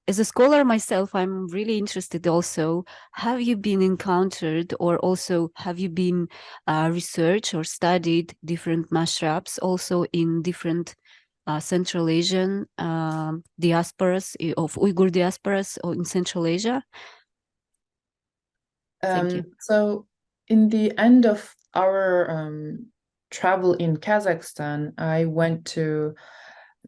As a scholar myself, I'm really interested also. Have you been encountered, or also have you been researched or studied different mashraps also in different Central Asian diasporas, of Uyghur diasporas or in Central Asia? Thank you. So in the end of our travel in Kazakhstan, I went to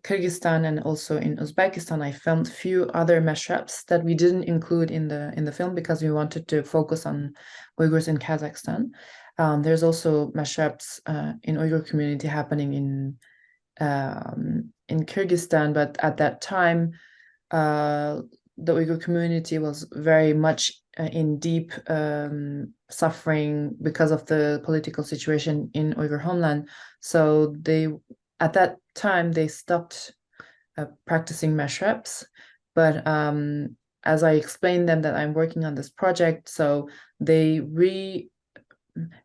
Kyrgyzstan and also in Uzbekistan. I filmed a few other mashraps that we didn't include in the film because we wanted to focus on Uyghurs in Kazakhstan. There's also mashraps in Uyghur community happening in Kyrgyzstan, but at that time the Uyghur community was very much in deep suffering because of the political situation in Uyghur homeland. So at that time they stopped practicing mashraps. But as I explained them that I'm working on this project, so they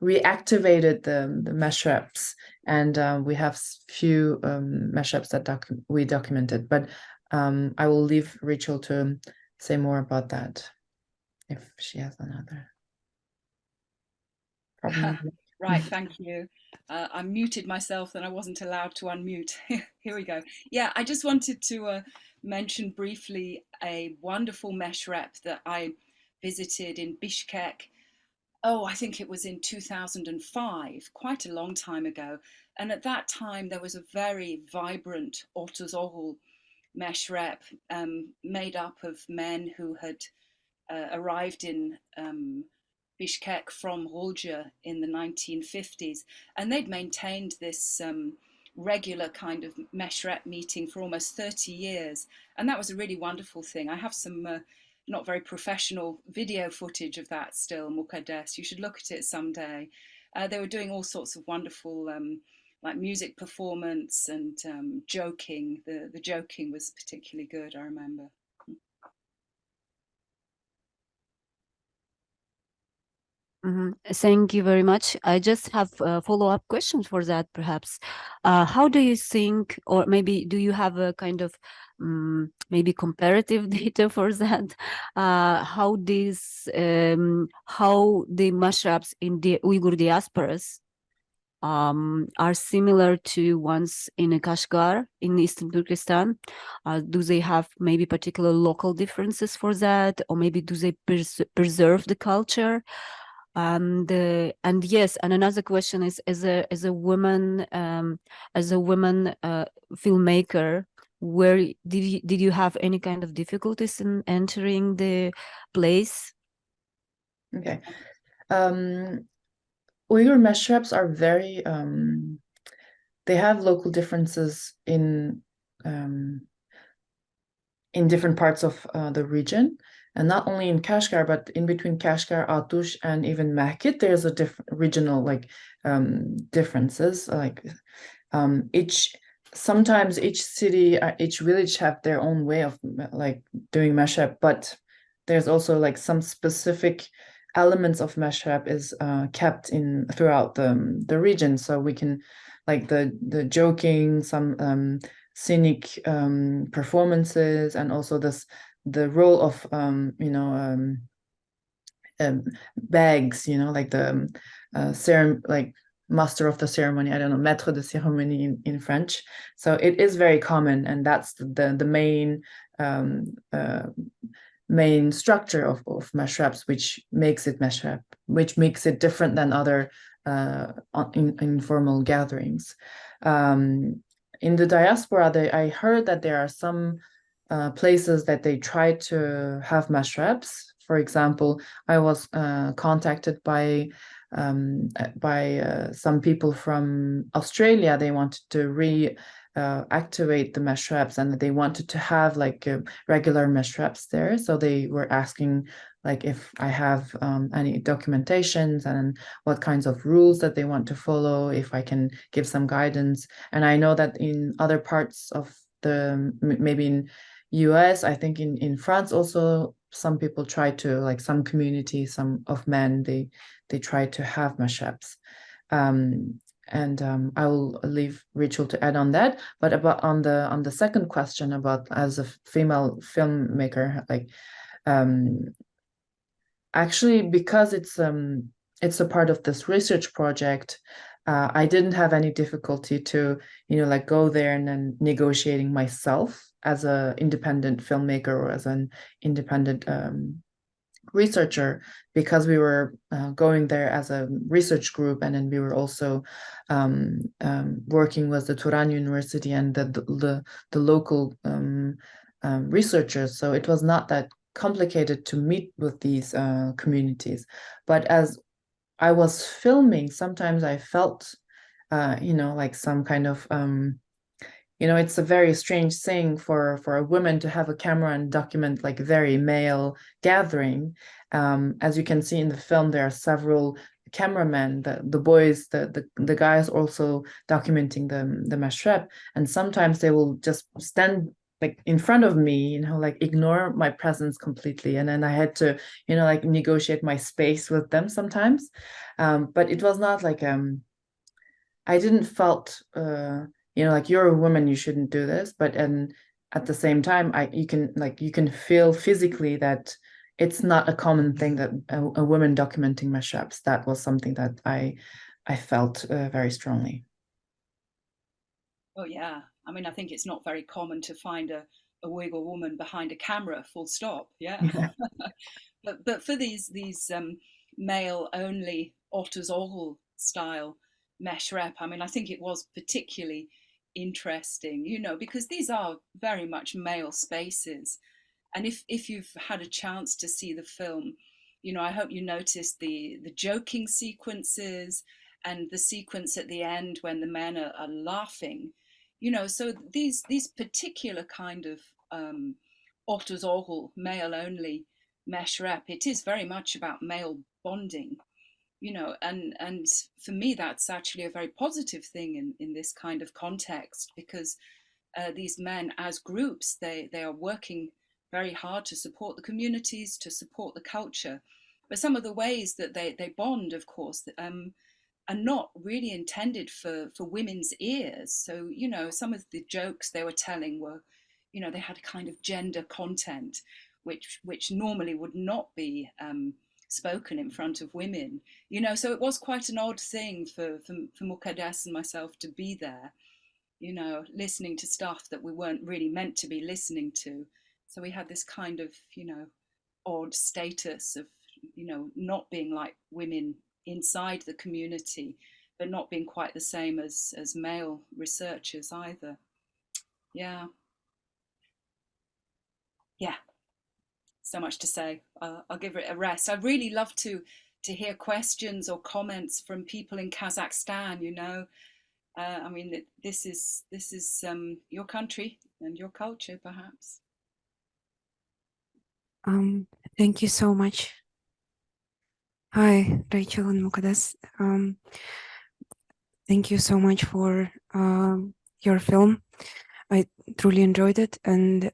reactivated the mashraps, and we have few mashraps that we documented. But I will leave Rachel to say more about that if she has another problem. Right, thank you. I muted myself, then I wasn't allowed to unmute. Here we go. Yeah, I just wanted to mention briefly a wonderful meshrep that I visited in Bishkek. Oh, I think it was in 2005, quite a long time ago. And at that time, there was a very vibrant Ortozoghul meshrep made up of men who had arrived in Bishkek from Rolja in the 1950s, and they'd maintained this regular kind of meshrep meeting for almost 30 years, and that was a really wonderful thing. I have some not very professional video footage of that still, Mukaddas. You should look at it someday. They were doing all sorts of wonderful like music performance and joking. The joking was particularly good, I remember. Thank you very much. I just have a follow-up question for that, perhaps. How do you think, or maybe do you have a kind of maybe comparative data for that? How the mashups in the Uyghur diasporas are similar to ones in Kashgar in Eastern Turkestan? Do they have maybe particular local differences for that, or maybe do they preserve the culture? And yes, and another question is, as a woman filmmaker, where did you have any kind of difficulties in entering the place? Okay. Uyghur mashups are very, they have local differences in different parts of the region, and not only in Kashgar, but in between Kashgar, Atush, and even Mijit, there's a different regional differences. Like sometimes each city, each village have their own way of like doing mashup, but there's also like some specific elements of mashup is kept in throughout the region. So we can like the joking, some scenic performances, and also the role of bags, like the like master of the ceremony, I don't know, maître de cérémonie in French. So it is very common, and that's the main structure of mashups, which makes it different than other informal gatherings. In the diaspora, I heard that there are some places that they try to have mashups. For example, I was contacted by some people from Australia. They wanted to activate the mashups, and they wanted to have like regular mashups there. So they were asking like if I have any documentations and what kinds of rules that they want to follow, if I can give some guidance. And I know that in other parts of maybe in US, I think in France also, some people try to, like some communities, some of men, they try to have mashups. I will leave Rachel to add on that. But about on the second question about as a female filmmaker, like actually, because it's a part of this research project, I didn't have any difficulty to like go there and then negotiating myself as an independent filmmaker or as an independent researcher, because we were going there as a research group, and then we were also working with the Turan University and the local researchers. So it was not that complicated to meet with these communities. But as I was filming, sometimes I felt like some kind of it's a very strange thing for a woman to have a camera and document like very male gathering. As you can see in the film, there are several cameramen, the boys, the guys also documenting the mashup, and sometimes they will just stand like in front of me, like ignore my presence completely, and then I had to like negotiate my space with them sometimes. But it was not like I didn't felt like you're a woman, you shouldn't do this, but at the same time you can feel physically that it's not a common thing that a woman documenting mashups. That was something that I felt very strongly. Oh yeah, I mean, I think it's not very common to find a Uyghur woman behind a camera, full stop. Yeah. but for these male only Otters Oghul style mashrep, I mean, I think it was particularly interesting, because these are very much male spaces. And if you've had a chance to see the film, I hope you noticed the joking sequences and the sequence at the end when the men are laughing. So these particular kind of Otters Oghul male only mashrep, it is very much about male bonding. And for me, that's actually a very positive thing in this kind of context, because these men as groups, they are working very hard to support the communities, to support the culture. But some of the ways that they bond, of course, are not really intended for women's ears. So, you know, some of the jokes they were telling were, you know, they had a kind of gender content, which normally would not be spoken in front of women, you know. So it was quite an odd thing for Mukaddas and myself to be there, you know, listening to stuff that we weren't really meant to be listening to. So we had this kind of, you know, odd status of, you know, not being like women inside the community, but not being quite the same as male researchers either. Yeah. So much to say. I'll give it a rest. I'd really love to hear questions or comments from people in Kazakhstan, you know. I mean, this is your country and your culture, perhaps. Thank you so much. Hi, Rachel and Mukaddas. Thank you so much for your film. I truly enjoyed it, and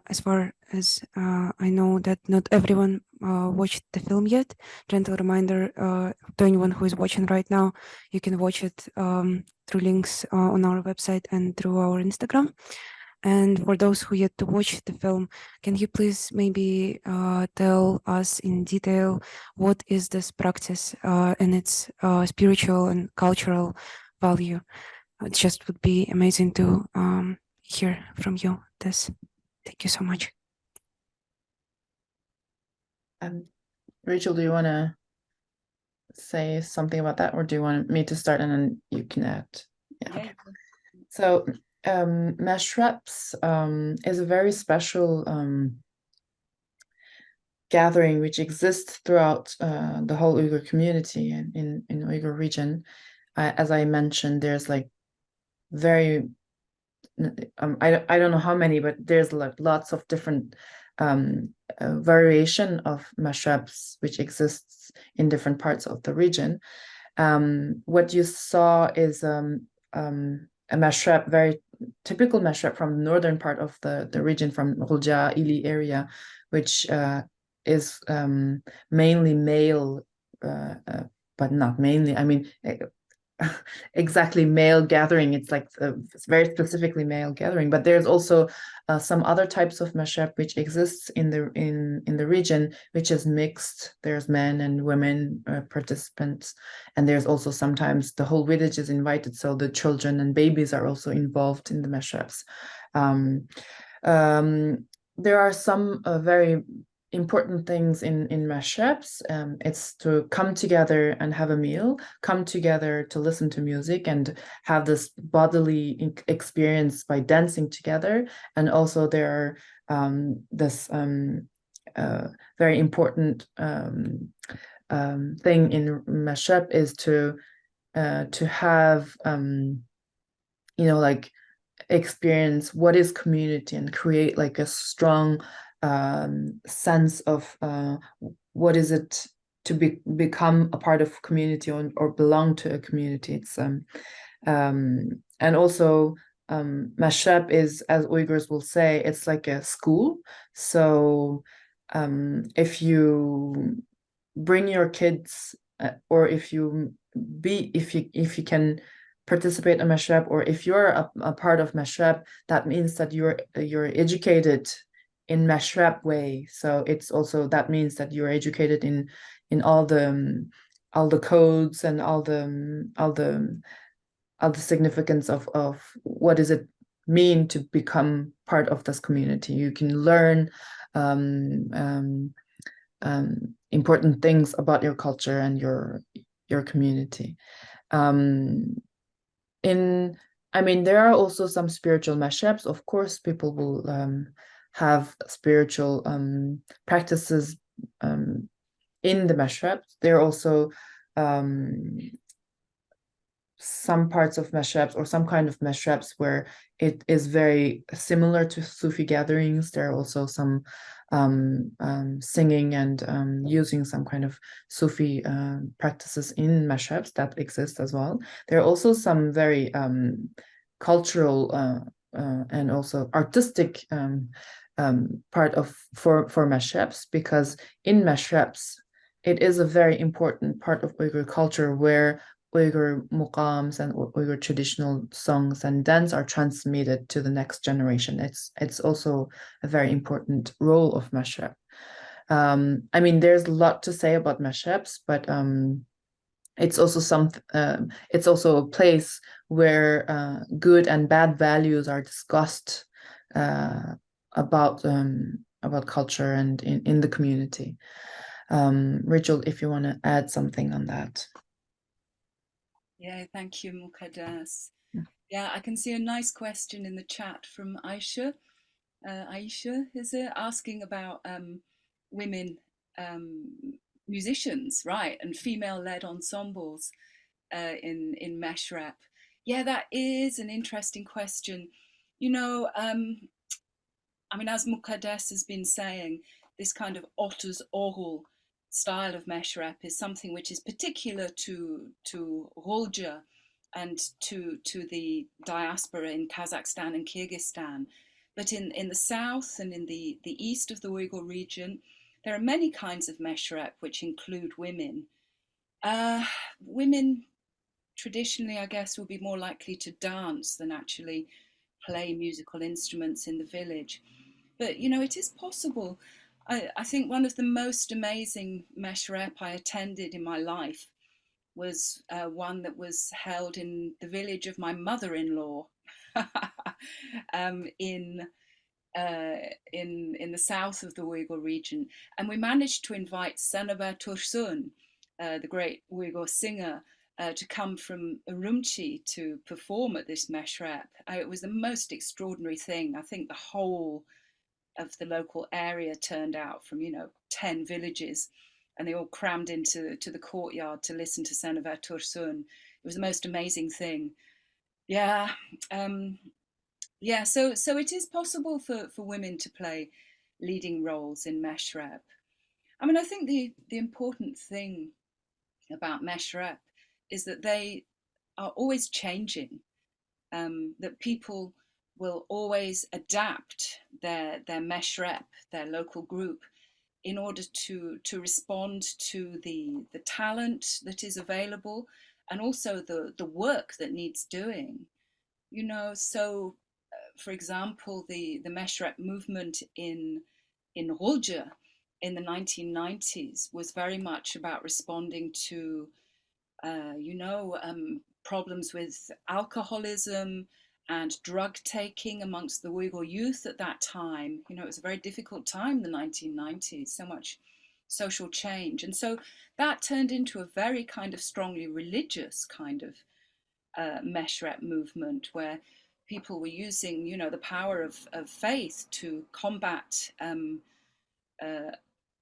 as far as I know that not everyone watched the film yet. Gentle reminder to anyone who is watching right now, you can watch it through links on our website and through our Instagram. And for those who yet to watch the film, can you please maybe tell us in detail what is this practice and its spiritual and cultural value? It just would be amazing to hear from you this. Thank you so much. Rachel, do you want to say something about that, or do you want me to start and then you can add? Yeah. Okay. So Mashreps is a very special gathering which exists throughout the whole Uyghur community and in Uyghur region. As I mentioned, there's like very I don't know how many, but there's like lots of different variation of mashreps which exists in different parts of the region. What you saw is a mashrep, very typical mashrep from the northern part of the region, from Gulja, Ili area, which is mainly male, but not mainly, I mean, exactly male gathering. It's like it's very specifically male gathering, but there's also some other types of mashrep which exists in the region, which is mixed. There's men and women participants, and there's also sometimes the whole village is invited, so the children and babies are also involved in the mashreps. There are some very important things in mashreps. It's to come together and have a meal, come together to listen to music and have this bodily experience by dancing together. And also there are this very important thing in mashrep is to have you know, like experience what is community and create like a strong sense of what is it to become a part of community or belong to a community. It's and also mashrep is, as Uyghurs will say, it's like a school. So if you bring your kids or if you can participate in mashrep, or if you're a part of mashrep, that means that you're educated in mashrep way. So it's also, that means that you're educated in all the codes and all the significance of what does it mean to become part of this community. You can learn important things about your culture and your community. I mean, there are also some spiritual mashreps. Of course, people will have spiritual practices in the mashrep. There are also some parts of mashreps or some kind of mashreps where it is very similar to Sufi gatherings. There are also some singing and using some kind of Sufi practices in mashreps that exist as well. There are also some very cultural and also artistic part of for mashreps, because in mashreps it is a very important part of Uyghur culture where Uyghur muqams and Uyghur traditional songs and dance are transmitted to the next generation. It's also a very important role of mashrab. I mean, there's a lot to say about mashrabs, but it's also a place where good and bad values are discussed about culture and in the community. Rachel, if you want to add something on that. Yeah, thank you, Mukaddas. Yeah, I can see a nice question in the chat from Aisha. Aisha is asking about women musicians, right, and female-led ensembles in mashrab. Yeah, that is an interesting question. You know, I mean, as Mukaddas has been saying, this kind of otters oghul style of mashrab is something which is particular to Gholja and to the diaspora in Kazakhstan and Kyrgyzstan. But in the south and in the east of the Uyghur region, there are many kinds of mashrab which include women. Women traditionally, I guess, will be more likely to dance than actually play musical instruments in the village. But, you know, it is possible. I think one of the most amazing mashrab I attended in my life was one that was held in the village of my mother-in-law in the south of the Uyghur region. And we managed to invite Sanaba Tursun, the great Uyghur singer, to come from Urumqi to perform at this mashrab. It was the most extraordinary thing. I think the whole of the local area turned out from, 10 villages, and they all crammed into the courtyard to listen to Sanaba Tursun. It was the most amazing thing. Yeah. Yeah, so it is possible for women to play leading roles in mashrab. I mean, I think the important thing about mashrab is that they are always changing, that people will always adapt their mashrab, their local group, in order to respond to the talent that is available and also the work that needs doing. So for example, the mashrab movement in Gholja in the 1990s was very much about responding to problems with alcoholism and drug taking amongst the Uyghur youth at that time. It was a very difficult time, the 1990s, so much social change. And so that turned into a very kind of strongly religious kind of mashrab movement where people were using, the power of faith to combat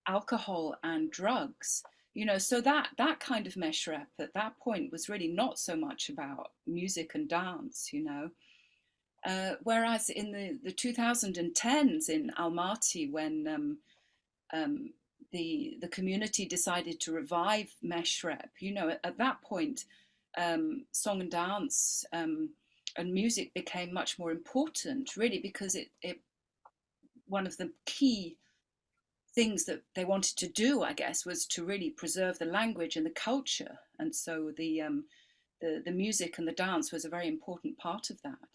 alcohol and drugs. So that kind of mashrab at that point was really not so much about music and dance, whereas in the 2010s in Almaty, when the community decided to revive mashrab, at that point, song and dance and music became much more important, really, because it one of the key things that they wanted to do, I guess, was to really preserve the language and the culture, and so the music and the dance was a very important part of that.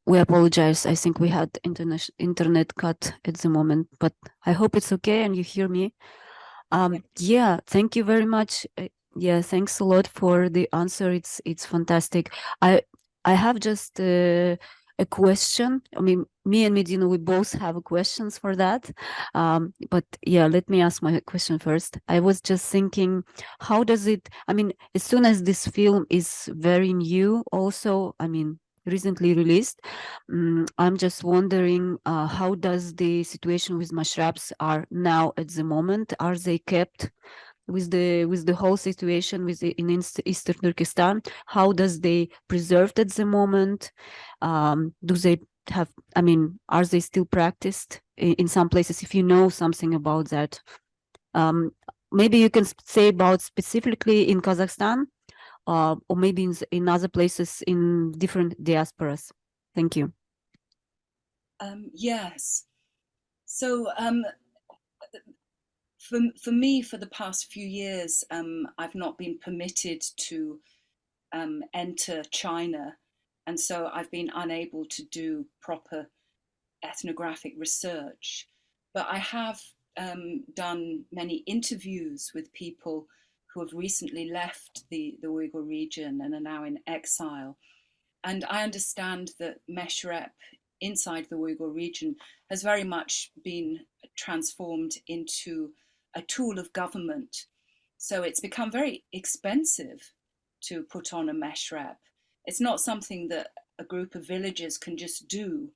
We apologize. I think we had internet cut at the moment, but I hope it's okay and you hear me. Yeah, thank you very much. Yeah, thanks a lot for the answer. It's fantastic. I have just a question. I mean, me and Medina, we both have questions for that. But yeah, let me ask my question first. I was just thinking, how does it, I mean, as soon as this film is very new also, I mean, recently released, I'm just wondering, how does the situation with mashrabs are now at the moment? Are they kept with the whole situation in Eastern Turkestan? How does they preserved at the moment? Do they have, I mean, are they still practiced in some places? If you know something about that, maybe you can say about specifically in Kazakhstan, or maybe in other places in different diasporas. Thank you. Yes. So for me, for the past few years, I've not been permitted to enter China, and so I've been unable to do proper ethnographic research. But I have done many interviews with people who have recently left the Uyghur region and are now in exile. And I understand that Meshrep inside the Uyghur region has very much been transformed into a tool of government. So it's become very expensive to put on a Meshrep. It's not something that a group of villagers can just do.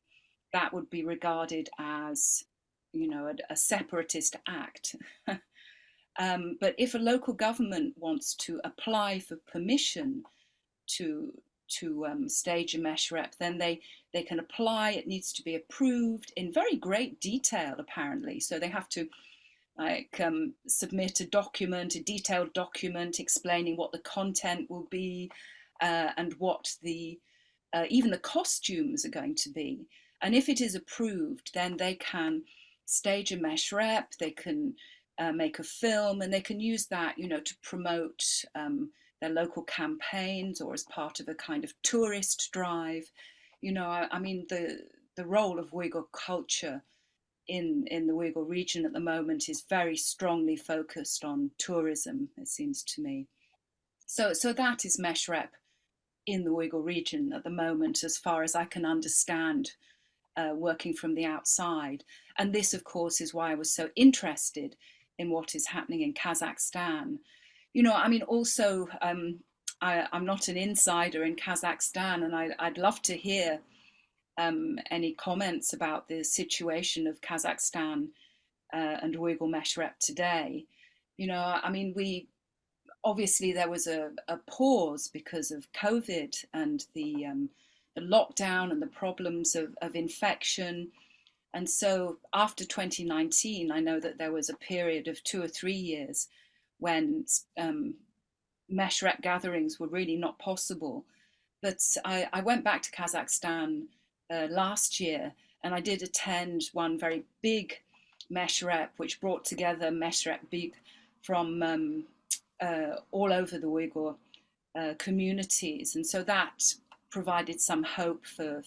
That would be regarded as, you know, a separatist act. But if a local government wants to apply for permission to stage a Meshrep, then they can apply. It needs to be approved in very great detail, apparently. So they have to submit a document, a detailed document explaining what the content will be and what the even the costumes are going to be. And if it is approved, then they can stage a Meshrep, they can make a film, and they can use that, you know, to promote their local campaigns or as part of a kind of tourist drive. You know, I mean, the role of Uyghur culture in the Uyghur region at the moment is very strongly focused on tourism, it seems to me. So that is Meshrep in the Uyghur region at the moment, as far as I can understand, working from the outside. And this, of course, is why I was so interested in what is happening in Kazakhstan. You know, I mean, also, I'm not an insider in Kazakhstan, and I'd love to hear any comments about the situation of Kazakhstan and Uyghur Meshrep today. You know, I mean, obviously there was a pause because of COVID and the lockdown and the problems of infection. And so after 2019, I know that there was a period of 2 or 3 years when Meshrep gatherings were really not possible. But I went back to Kazakhstan last year, and I did attend one very big Meshrep, which brought together Meshrep big from all over the Uyghur communities. And so that provided some hope for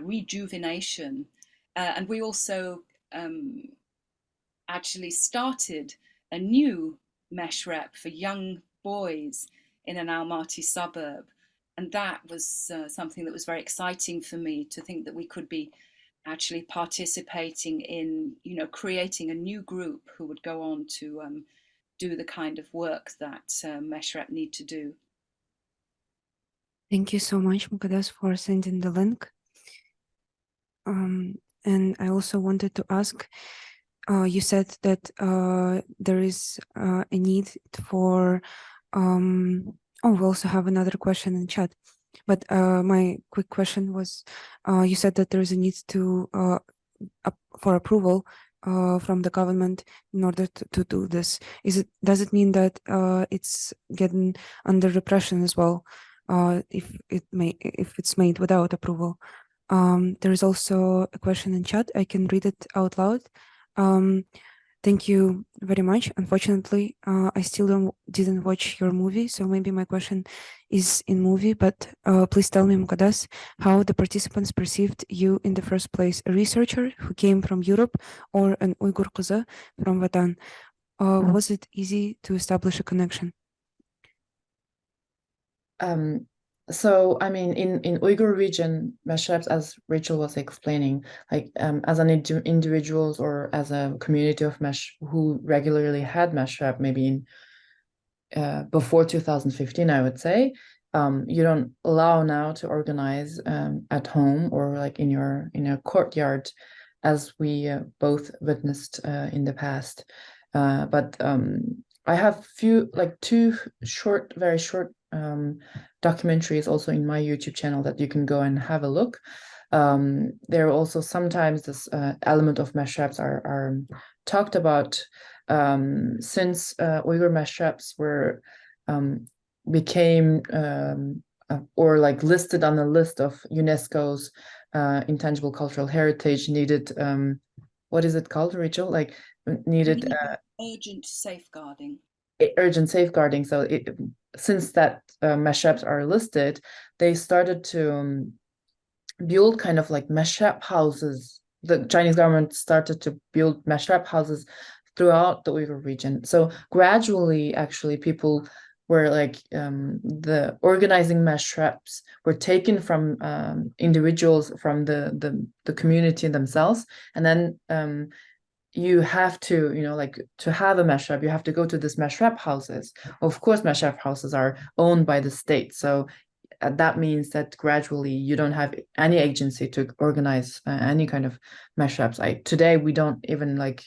rejuvenation. And we also actually started a new Meshrep for young boys in an Almaty suburb. And that was something that was very exciting for me, to think that we could be actually participating in, you know, creating a new group who would go on to do the kind of work that Meshrep need to do. Thank you so much, Mukaddas, for sending the link. And I also wanted to ask, you said that there is a need for, we also have another question in chat, but my quick question was, you said that there is a need to for approval from the government in order to do this. Does it mean that it's getting under repression as well, if it's made without approval? There is also a question in chat. I can read it out loud. Thank you very much. Unfortunately, I still didn't watch your movie, so maybe my question is in movie, but please tell me, Mukaddas, how the participants perceived you in the first place, a researcher who came from Europe or an Uyghur kızı from Vatan? Was it easy to establish a connection? So, I mean, in Uyghur region, Meshreps, as Rachel was explaining, like as an individuals or as a community of Mesh who regularly had Meshrep, maybe in before 2015, I would say, you don't allow now to organize at home or like in your courtyard, as we both witnessed in the past. But I have two very short documentaries also in my YouTube channel that you can go and have a look. There are also sometimes this element of Meshreps are talked about since Uyghur Meshreps were became or like listed on the list of UNESCO's intangible cultural heritage, needed what is it called, Rachel? Like needed urgent safeguarding. Urgent safeguarding. So since that mashups are listed, they started to build kind of like mashup houses. The Chinese government started to build mashup houses throughout the Uyghur region. So gradually, actually, people were like the organizing mashups were taken from individuals from the community themselves, and then you have to, you know, like to have a mashup, you have to go to this mashup houses. Of course, mashup houses are owned by the state, so that means that gradually you don't have any agency to organize any kind of mashups. Today we don't even like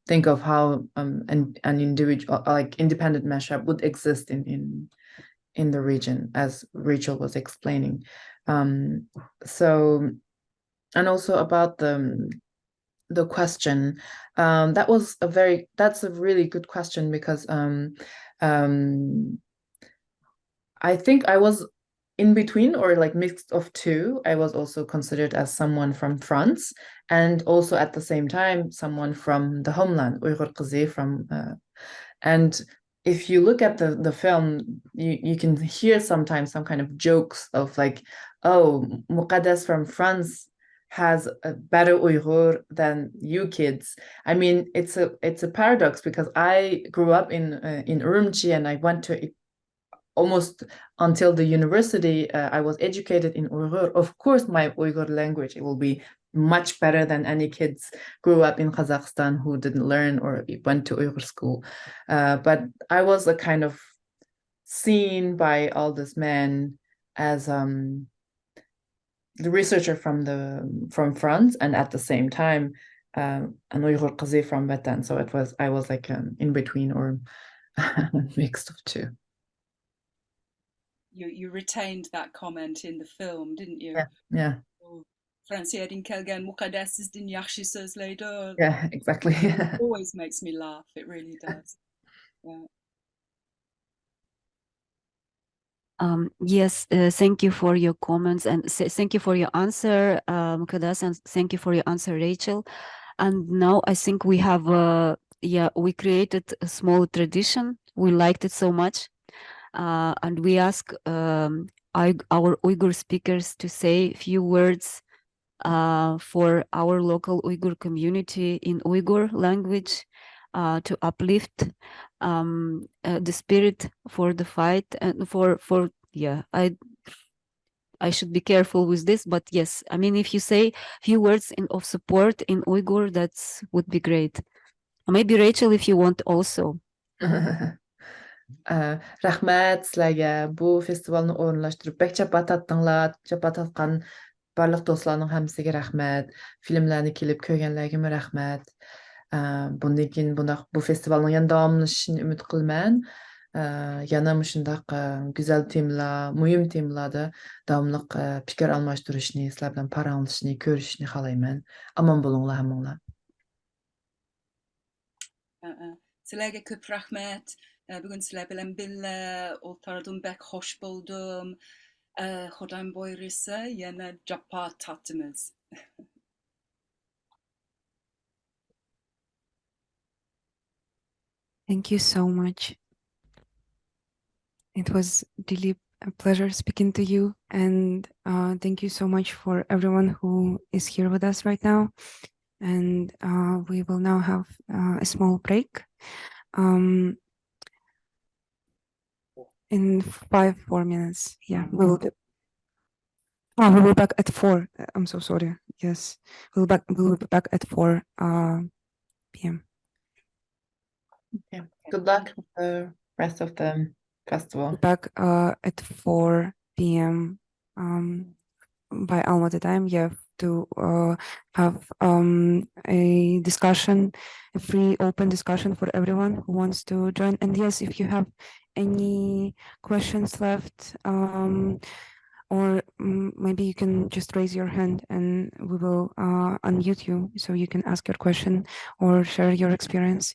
think of how an individual like independent mashup would exist in the region, as Rachel was explaining. So, and also about the question, that's a really good question, because I think I was in between, or like mixed of two. I was also considered as someone from France, and also at the same time someone from the homeland, Uyghur Kızı from and if you look at the film, you can hear sometimes some kind of jokes of like, oh, Mukaddas from France has a better Uyghur than you kids. I mean, it's a paradox, because I grew up in Urumqi, and I went to almost until the university. I was educated in Uyghur. Of course, my Uyghur language, it will be much better than any kids grew up in Kazakhstan who didn't learn or went to Uyghur school. But I was a kind of seen by all these men as the researcher from France, and at the same time an Uyghur Kızı from Vatan. So I was like in between, or mixed of two. You retained that comment in the film, didn't you? Yeah. Fransiyedin kelgen mukaddesizdin yaxshi sözleydi. Yeah, exactly. Always makes me laugh. It really does. Yeah. Yes, thank you for your comments, and thank you for your answer, Mukaddas, and thank you for your answer, Rachel. And now I think we have, we created a small tradition. We liked it so much. And we ask our Uyghur speakers to say a few words for our local Uyghur community in Uyghur language, to uplift the spirit for the fight, and I should be careful with this, but yes, I mean, if you say a few words of support in Uyghur, that would be great. Maybe Rachel, if you want also. Рахмат силерге бу фестивалны орунлаштырып бек жапат аттыңлар, жапат аткан барлык досторlarның һәммәсегә рәхмәт. Фильмларны килеп көргәнләргә рәхмәт. Bundan keyin bu festivalның яна дәвамлашышын өмет кылман. Яна мошындак güzel темалар, мөһим темаларда дәвамлык фикер алмаштырышны, силәр белән параңлашышны, көрүшне халайман. Аман булыңлар һәммәңләр. Sizlerge köp rahmet. Bugün sizler bilen bille oltardum bek hoş buldum. Hodam boyrisa yine capa tattınız. Thank you so much. It was really a pleasure speaking to you, and thank you so much for everyone who is here with us right now. And we will now have a small break. In 4 minutes, yeah, we will be back at 4. I'm so sorry. Yes, we'll be back at 4 p.m. Yeah. Good luck with the rest of the festival. Back at 4 p.m. By Almaty time, yeah, to have a discussion, a free, open discussion for everyone who wants to join. And yes, if you have any questions left, or maybe you can just raise your hand and we will unmute you so you can ask your question or share your experience.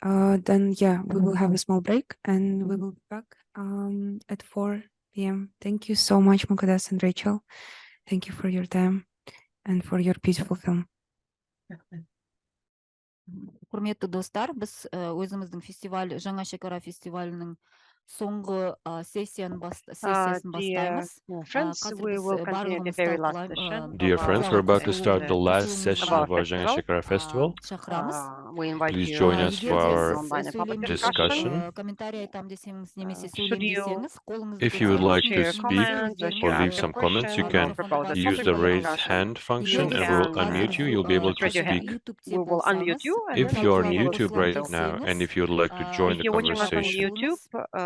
Then yeah, we will have a small break and we will be back at 4 p.m. Thank you so much, Mukaddas and Rachel. Thank you for your time and for your beautiful film. Құрметті достар, біз өзіміздің фестиваль, Жана Cekara фестивалінің соңғы сессиясын бастаймыз. Friends, we will continue the very last session. Dear friends, we're about to start the last session of our Jana Cekara festival. We invite Please you join us to for our online and public discussion. If If you would like to share speak comments or or share leave your some comments, you question or can propose a use topic the for raise discussion. hand function You and we'll can unmute you. You'll be able just to raise your hand. speak. We will unmute you and If then you're on we will YouTube right now and if you'd like to join if the you're watching us on conversation, YouTube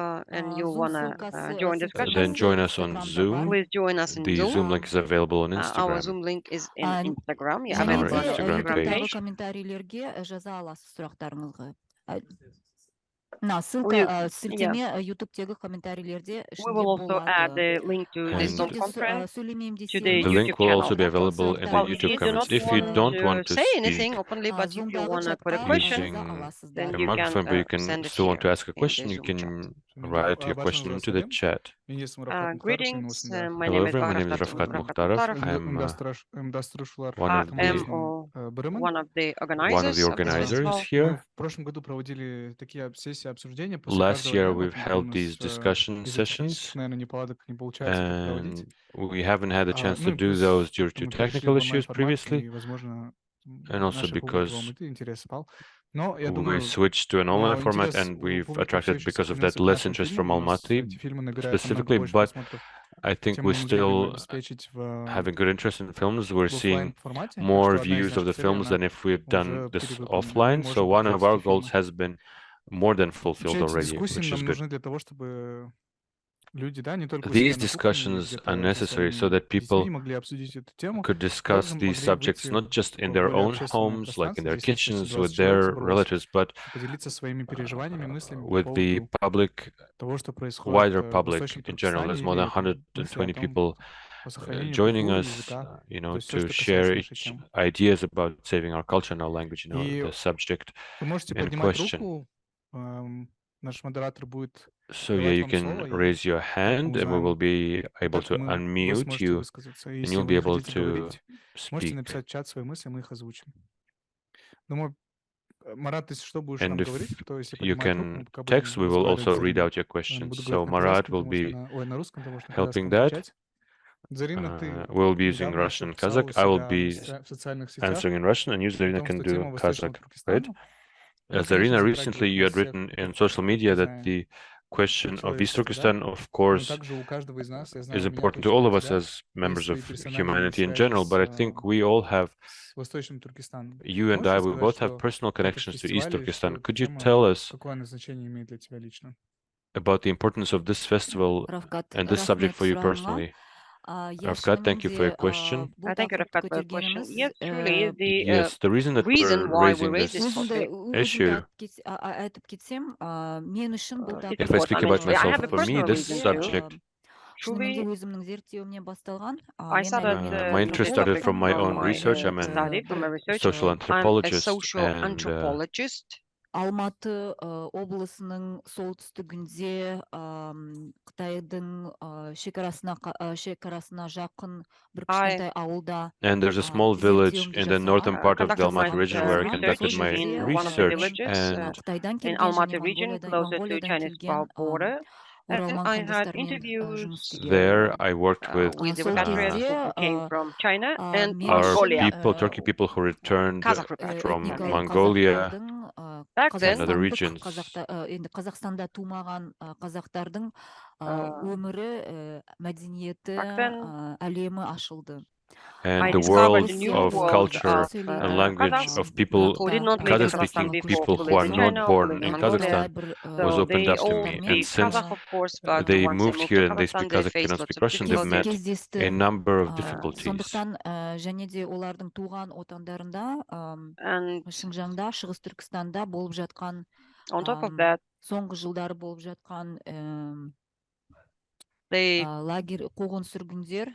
and you want to join discussion, then join us on Zoom. please join us in The Zoom. Zoom link is available on Our Instagram. Zoom link is in Instagram. Yeah, on our available on our Instagram page. комментарийлерге жаза аласыз сұрақтарыңызға. Ссылка We сілтеме ютубтегі комментарийлерде ішінде will also add the link to this Zoom And conference to the the YouTube link will channel. also be available in the Well, if YouTube you do comments. not If you don't want to say speak anything openly, but if you want to put a question, using then a you microphone, but you can can send it still want to here ask a in the question, you Zoom chat. can write your question into the chat. Greetings, my Hello name is everyone, my name is Rafkat Rafkat Mukhtarov. I'm one I of am the one of the one of the organizers of this organizers festival. here. Last year we've held these discussion sessions and we haven't had a chance to do those due to technical issues previously and also because we switched to an online format and we've attracted because of that less interest from Almaty specifically, but I think we still having good interest in films. We're seeing more views of the films than if we've done this offline. So one of our goals has been more than fulfilled already, which is good. These discussions are necessary so that people could discuss these subjects not just in their own homes, like in their kitchens with their relatives, but with the public, wider public in general. There's more than 120 people joining us, to share each ideas about saving our culture and our language, the subject in question. So yeah, you can raise your hand and we will be able to unmute you and you'll be able to speak. And if you can text, we will also read out your questions. So Marat will be helping that. We'll be using Russian and Kazakh. I will be answering in Russian and you, Zarina, can do Kazakh, right? Zarina, recently you had written in social media that the question of East Turkestan, of course, is important to all of us as members of humanity in general, but I think we all have, you and I, we both have personal connections to East Turkestan. Could you tell us about the importance of this festival and this subject for you personally? Rafkat, thank you for your question. Thank you, Rafkat, for your question. Yes, truly, the reason that we're raising this issue, if I speak about myself, for me, this subject, my interest started from my own research. I'm a social anthropologist. Алматы облысының солтүстігінде Қытайдың шекарасына жақын бір кішкентай ауылда And there's a small village in the northern part of the Almaty region where I conducted my research, and in Almaty region, closer to Chinese border. And I had interviews there. I worked with the repatriates who came from China and our Mongolia. Turkey people who returned from Mongolia and other regions. енді Қазақстанда тумаған қазақтардың өмірі, мәдениеті, әлемі ашылды. And the world of culture and language of people, Kazakh-speaking people who are not born in Kazakhstan, was opened up to me. And since they moved here and they speak Kazakh, cannot speak Russian, they've met a number of difficulties. Сондықтан және де олардың туған отандарында, Шыңжаңда, Шығыс Түркістанда болып жатқан, on top of that, соңғы жылдары болып жатқан They лагерь қуғын сүргіндер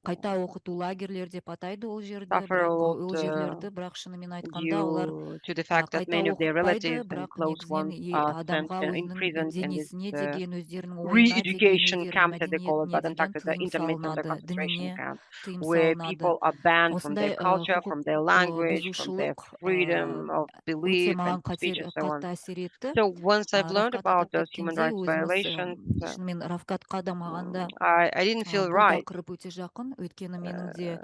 қайта оқыту лагерлер деп атайды ол жерді, suffer a бірақ lot ол жерлерді, бірақ шынымен айтқанда олар due to the fact that қайта many of their оқытпайды, relatives and бірақ close негізінен ones are sent адамға in өзінің prison in this денесіне деген, өздерінің ойына деген, re-education өздерінің camps that they call it, мәдениетіне but in fact деген it's the тыйым interment and the салынады, concentration дініне camp, тыйым where салынады. people are banned from their Осындай culture, from their language, from their бұзушылық freedom of өте belief and маған speech and so on. қатты әсер етті. So once I've learned Рафкат about атап those human кеткендей, rights өзіміз violations, шынымен Рафкатқа да маған да I didn't feel бұл right. тақырып өте жақын, өйткені менің де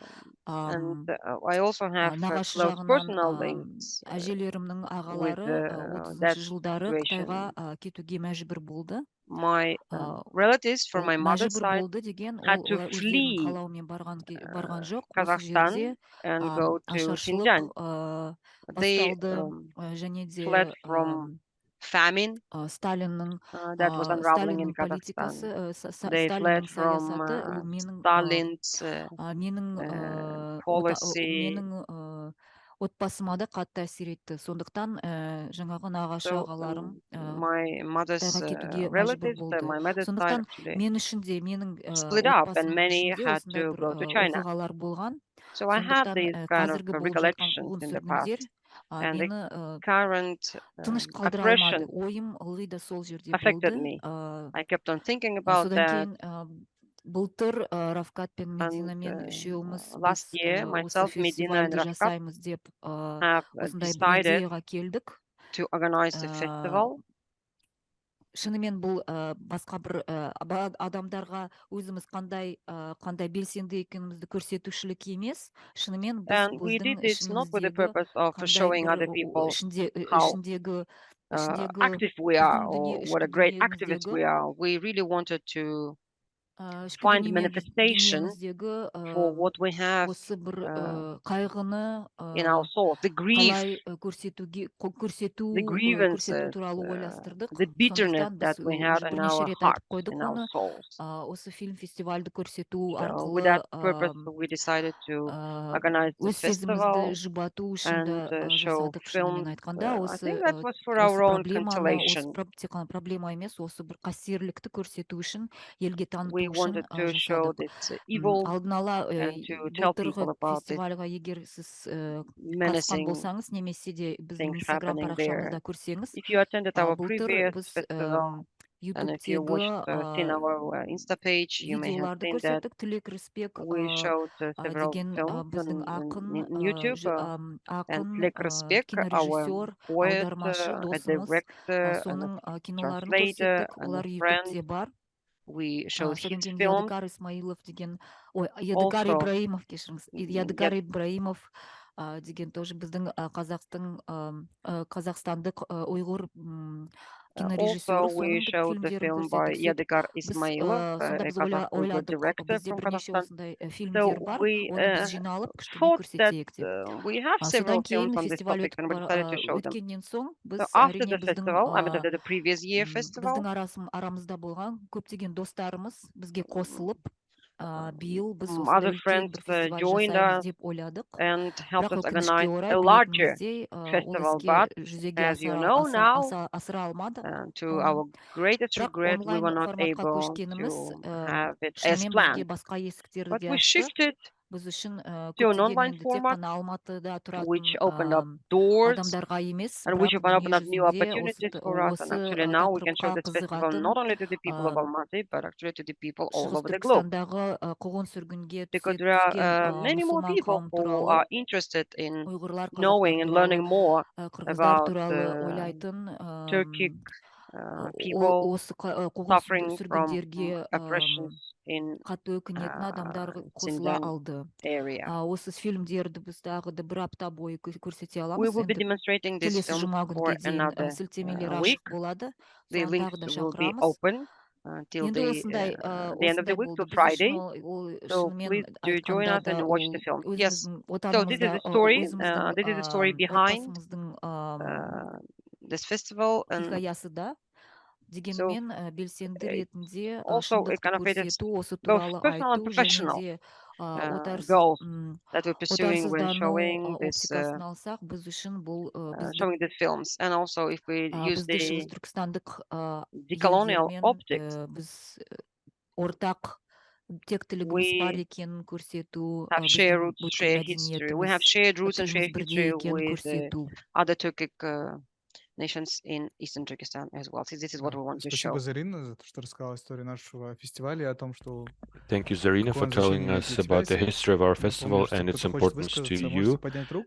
And I also have нағашы close жағынан personal links әжелерімнің with ағалары that 30-шы жылдары Қытайға situation. кетуге мәжбүр болды. My relatives from my mother's Мәжбүр side болды деген, had ол to өздерінің flee қалауымен барған жоқ. Осы Kazakhstan жерде and go to ашаршылық Xinjiang. They басталды, және fled де from famine Сталиннің that was unraveling in политикасы, Kazakhstan. They fled Сталиннің from саясаты, ол Stalin's policy. менің отбасыма да қатты әсер етті. Сондықтан жаңағы нағашы So ағаларым my mother's Қытайға кетуге мәжбүр relatives, болды. my mother's side Сондықтан actually мен үшін де, менің split up, and отбасымның many ішінде had осындай to бір go to China. оқиғалар болған. So I have Сондықтан these kind of қазіргі болып жатқан recollections қуғын in the past, сүргіндер and the мені current тыныш қалдыра алмады. oppression Ойым ылғи да сол жерде affected болды. me. I kept on thinking about Содан that. кейін былтыр Рафкат пен And Мединамен үшеуміз last біз year, осы myself, Medina, and фестивальді Rafkat жасаймыз деп have осындай бір decided идеяға келдік. to organize the festival. Шынымен бұл басқа бір адамдарға өзіміз қандай белсенді екенімізді көрсетушілік емес. Шынымен біз And we біздің did this not with the ішіміздегі purpose of қандай showing бір other people how ішіндегі active we are or what a ішкі great activist дүниеміздегі we are. We really wanted to ішкі find manifestation дүниеміздегі for what we have осы бір қайғыны in our soul, the grief, қалай көрсету the grievances, туралы ойластырдық. the bitterness Сондықтан that біз we had уже in бірнеше our рет айтып hearts, қойдық in our оны. souls. Осы фильм фестивальді көрсету So with арқылы that purpose, we decided to organize this өз сезімімізді festival жұбату үшін and да show жасадық. films. Шынымен айтқанда, I think that was for our own consolation. тек қана проблема емес, осы бір қастерлікті көрсету үшін, елге таныту We үшін wanted to show жасадық. this evil Алдын ала and to tell былтырғы people about this фестивальға егер сіз қатысқан menacing болсаңыз, немесе де біздің things Инстаграм happening парақшамызда there. көрсеңіз, If you attended our былтыр previous біз festival and if you watched, seen our Insta page, you may have видеоларды seen that көрсеттік. Тілек Рысбек we showed several деген films біздің ақын, on YouTube. And Tilek Rysbek, our кинорежиссер, poet, аудармашы a досымыз. director, and Соның a киноларын translator, көрсеттік. and Олар a friend. YouTube'те бар. We showed Содан his кейін films. Ядыгар Исмаилов деген, Ядыгар Also, Ибраимов, кешіріңіз, Ядыгар Ибраимов деген тоже біздің қазақстандық ұйғыр кинорежиссері. also we Соның showed the фильмдерін film by көрсеттік. Yadigar Біз Ismailov, сонда a біз Kazakh Uyghur ойладық, director бізде from бірнеше Kazakhstan. осындай So фильмдер бар, we оны біз жиналып кішкене thought that көрсетейік деп. we have several Содан кейін films on this фестиваль topic and we decided to show them. өткеннен соң, So біз after әрине the festival, I mean the previous year festival, біздің арамызда болған көптеген достарымыз бізге қосылып, биыл біз other осындай үлкен friends бір фестиваль joined жасаймыз us деп ойладық. and helped Бірақ us өкінішке organize орай a larger білетініміздей, ол festival. іске But жүзеге as you know now, асыра алмады. to our greatest Бірақ regret, we were онлайн not форматқа able көшкеніміз to have it as шынымен бізге planned. басқа есіктерді But де we ашты. shifted Біз үшін to an online көптеген енді тек format, қана Алматыда which тұратын opened up doors адамдарға емес, and which бірақ opened up new дүниежүзінде opportunities for us. And осы actually now we can show тақырыпқа this festival қызығатын, not only to the people of Almaty, but actually to the people all Шығыс over the globe. Түркістандағы қуғын сүргінге Because there are many more мұсылман people қауым who туралы, are interested in ұйғырлар, knowing қазақтар and туралы, learning more қырғыздар about туралы ойлайтын, Turkic people осы қуғын suffering from сүргіндерге oppressions in қатты өкінетін адамдар қосыла Xinjiang алды. area. Осы фильмдерді біз тағы да бір апта бойы көрсете We аламыз. will be Енді demonstrating this келесі film жұма for күнге дейін another сілтемелер week. ашық болады. The Соған links тағы да will be шақырамыз. open till Енді the end of the week, болды. till Біз үшін Friday. ол So шынымен please do join айтқанда us and да watch the ол film. Yes. өзіміздің So this is the story. өзіміздің This is the story behind отбасымыздың this festival. And хикаясы да. so Дегенмен белсенді ретінде also a шындықты kind of it is көрсету, осы both туралы personal and айту, және professional де goals that we're pursuing when отарсыздану showing this, оптикасын алсақ, біз үшін бұл showing these films. And also if we use бізді шығыс the түркістандық decolonial елдермен optics, біз ortak tek tilligimiz var eken көрсету, have shared roots, bütün shared history. We have shared roots and shared history with other Turkic nations in Eastern Turkestan as well. So this is what we want to show. Спасибо, Зарина, за то, что рассказала историю нашего фестиваля и о том, что Thank you, Zarina, for telling us about the history of our festival and its importance to you.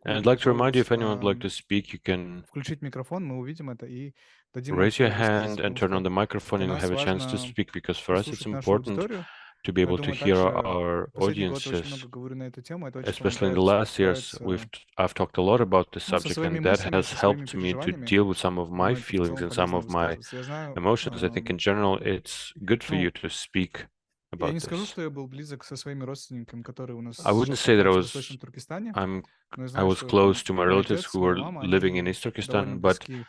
And I'd like to remind you, if anyone would like to speak, you can включить микрофон, мы увидим это и дадим вам raise your слово высказаться, hand and потому turn on что the microphone and для you'll нас have a chance to важно speak, because for us it's послушать нашу important аудиторию. to be Я able to думаю, hear также our последний год очень audiences. много говорю на эту тему. Это очень Especially in the помогает last years, справиться I've talked a lot about this со subject, своими and that мыслями, has со своими helped me to переживаниями. deal with some of my Думаю, это в feelings целом and some полезно of my высказываться. Я знаю, emotions. I think in general it's good for you ну, to speak я about не скажу, this. что я был близок со своими родственниками, которые у нас I wouldn't сейчас say that находятся в Восточном Туркестане, но я I знаю, was что close там to my мой relatives отец, who моя were мама, living in они East довольно Turkestan, близки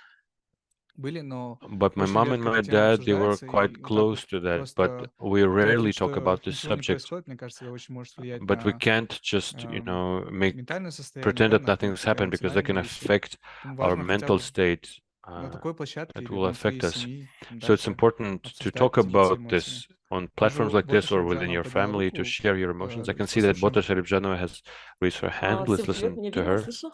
были, но but my очень mom and редко my эта тема dad, they were обсуждается, quite и вот так close вот to that, but просто we делать rarely вид, talk что about this ничего не subject. происходит, мне кажется, это очень может влиять But we на can't just, make ментальное состояние, pretend да, that на nothing's какие-то happened, because that can эмоциональные вещи. affect Поэтому our важно хотя mental бы state. на такой площадке It или will внутри affect us. семьи So it's дальше important to обсуждать, talk делиться about эмоциями. this on platforms Вижу, like this or Боташа within Рибжанова your подняла family to руку. share your emotions. I can see that Послушаем. Bota Sharibjanova has raised her hand. Let's Всем привет, listen меня to видно, her. слышно?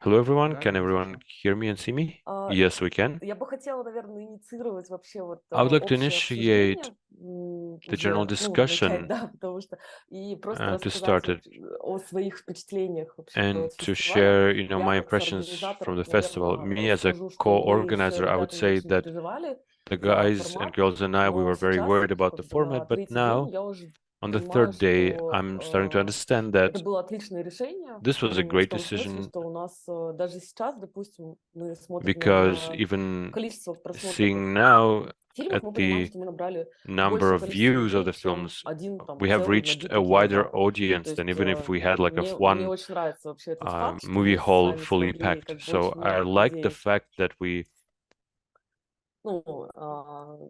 Hello, everyone. Да, Can видно, everyone слышно. hear me and see me? Yes, we can. Я бы хотела, наверное, инициировать вообще вот I would like to общее initiate обсуждение the general уже, ну, начать, discussion да, потому что и просто to рассказать start вот it о своих впечатлениях вообще and от to фестиваля. share, my Я как impressions соорганизатор, from the festival. Me наверное, as a скажу, что мы с co-organizer, I would ребятами say очень that переживали the за guys and формат, girls and I, we но were very сейчас, worried about the как бы на format, but третий now день я уже on the понимаю, third day, что I'm starting to understand это that было отличное решение this was a в great том смысле, decision, что у нас даже сейчас, допустим, мы смотрим because на even количество просмотров seeing now фильмов, at мы понимаем, the что мы набрали number большее of количество views of людей, the чем films, один там we have целый reached a набитый wider кинозал. То audience than есть even if we had like a мне one очень нравится вообще этот факт, что movie мы hall сами fully смогли packed. как бы So очень I многих like the людей fact that we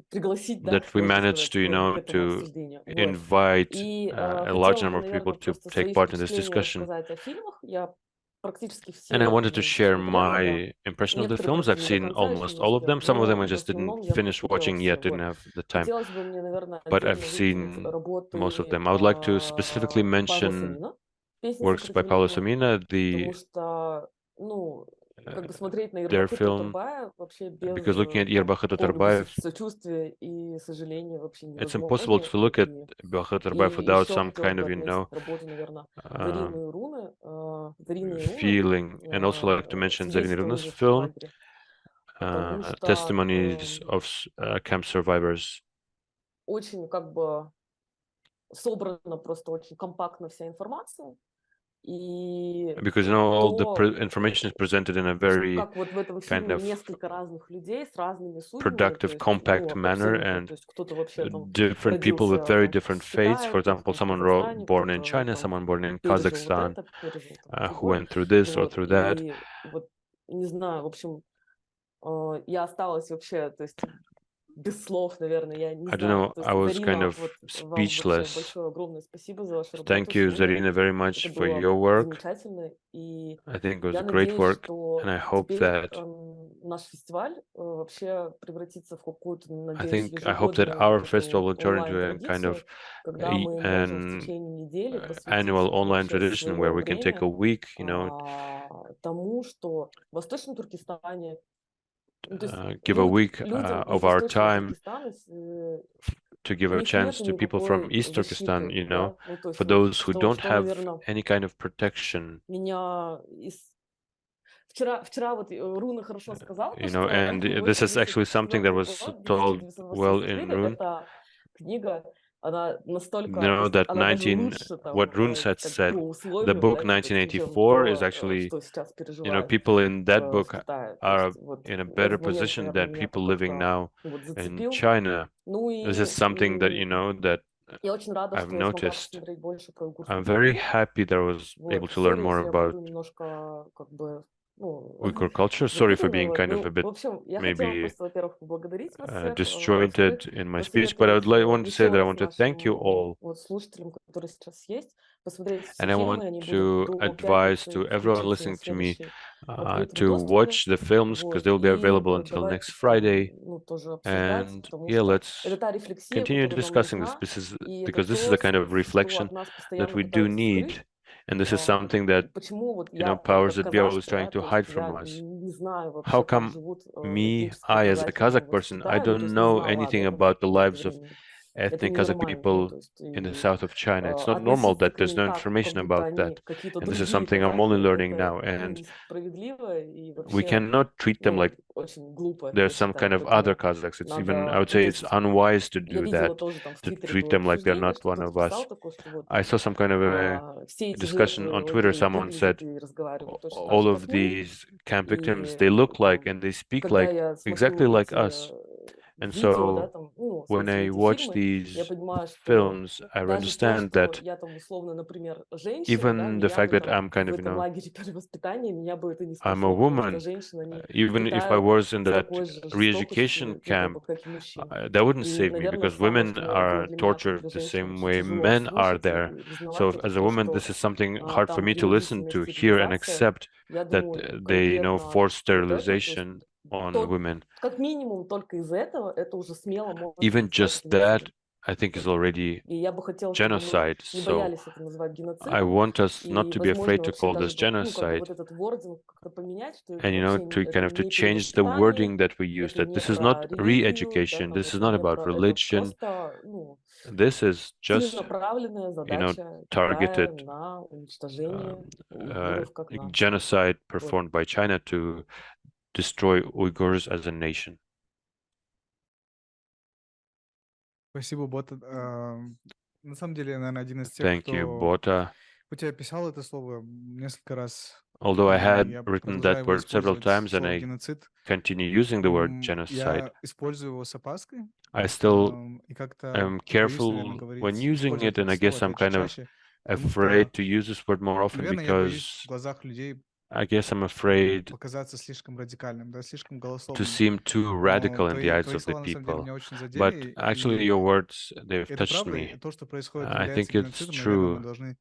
пригласить, да, managed сказать, to, к этому to обсуждению. Вот. invite И a large хотела бы, number of people наверное, to просто take свои part in this впечатления discussion. рассказать о фильмах. Я практически And I все wanted to share посмотрела, да. my impression of the Некоторые films. просто I've не до seen конца еще almost не all of them. успела, Some of them но I в just didn't основном я finish посмотрела watching все. yet, didn't Вот. have the time. Хотелось бы мне, наверное, But отдельно I've выделить seen most of работы them. I would like to specifically Павла mention Самина, «Песни works by Paolo сопротивления», Samina, потому что, ну, как бы смотреть на their Ербахы film, Татарбая вообще без because looking at там Yerbakhat какого-нибудь Atarbayev, сочувствия и сожаления вообще it's impossible невозможно. to look at И Yerbakhat Atarbayev without еще some хотелось kind бы of, отметить работу, наверное, uh, Зарины и Руны, feeling. And also like to mention Zarina «Свидетельство Runa's ужасов в film, лагере», потому что testimonies of camp survivors. очень как бы собрана просто очень компактно вся информация. И Because all the то, information is presented in a very как вот в этом kind фильме of несколько разных людей с разными судьбами, то productive, есть, compact ну, manner, абсолютно, and то есть кто-то вообще там different people with родился very там different в fates. Китае, For кто-то example, там в someone Казахстане, born in кто-то China, там someone born in пережил вот Kazakhstan, это, пережил там who другое, went through this or вот, through that. и вот, не знаю, в общем, я осталась вообще, то есть без слов, наверное, я не I don't знаю. know, То I есть, was kind Зарина, of вот вам вообще speechless. большое огромное спасибо за вашу работу Thank you, сегодня. Zarina, very Это much for было your work. замечательно, и I think it was я a great надеюсь, work, что and I hope теперь that наш фестиваль вообще превратится в какую-то, I надеюсь, hope that ежегодную our вот festival эту will turn into a kind онлайн-традицию, of когда мы можем в an течение недели посвятить annual online вообще tradition where свое we can take a время week, тому, что в Восточном Туркестане, ну, то есть give a week людям из of our Восточного time Туркестана to give у a них chance нету to people from никакой East Turkestan, защиты, да, ну, то for есть вот those who don't что, have наверное, any kind of protection, меня вчера вот Руна хорошо сказала, что and this is actually something that was told well in Rune. эта книга, она настолько, то есть That она даже лучше what там Rune had как said, по the условиям, book да, типа, чем 1984 is то, actually, что сейчас переживают people in that в book Китае. То are есть вот in a better этот момент, position наверное, than меня people так living как-то now вот in зацепил. China. Ну This is и something that, that я очень рада, I've что я смогла noticed. посмотреть больше про I'm уйгурскую very культуру. happy that I was able Вот, to learn сори, more если я about. буду немножко как бы Uyghur culture. Sorry for being kind of a bit maybe disjointed in my speech, but I would want to say that I want to thank you all. And I want to advise to everyone listening to me to watch the films because they will be available until next Friday. And yeah, let's continue discussing this because this is the kind of reflection that we do need. And this is something that, powers that be always trying to hide from us. How come I as a Kazakh person, I don't know anything about the lives of ethnic Kazakh people in the south of China? It's not normal that there's no information about that. And this is something I'm only learning now. And we cannot treat them like they're some kind of other Kazakhs. It's even, I would say it's unwise to do that, to treat them like they're not one of us. I saw some kind of a discussion on Twitter. Someone said all of these camp victims, they look like and they speak like exactly like us. And so when I watch these films, I understand that even the fact that I'm kind of, I'm a woman, even if I was in that re-education camp, that wouldn't save me because women are tortured the same way men are there. So as a woman, this is something hard for me to listen to, hear, and accept that they, force sterilization on women. Even just that, I think, is already genocide. So I want us not to be afraid to call this genocide, and to change the wording that we use. That this is not re-education. This is not about religion. This is just targeted genocide performed by China to destroy Uyghurs as a nation. Спасибо, Бота. На самом деле, я, наверное, один из тех, Thank you, кто Bota. у тебя писал это слово несколько раз. Although I had Я written продолжаю that его word several использовать, times and слово I геноцид. continue using the word genocide, Я использую его с опаской. I still И как-то am боюсь, наверное, careful говорить, when using использовать it, and это I guess слово, I'm опять же, kind of чаще, потому что, afraid to use this word more often наверное, я боюсь because в глазах людей I guess I'm afraid показаться слишком радикальным, да, слишком to голословным. seem too Но radical in the eyes твои of the слова, на самом деле, people. меня очень But задели. actually, И your words, they've это touched правда, и me. то, что происходит, I является think it's геноцидом. Наверное, мы true. должны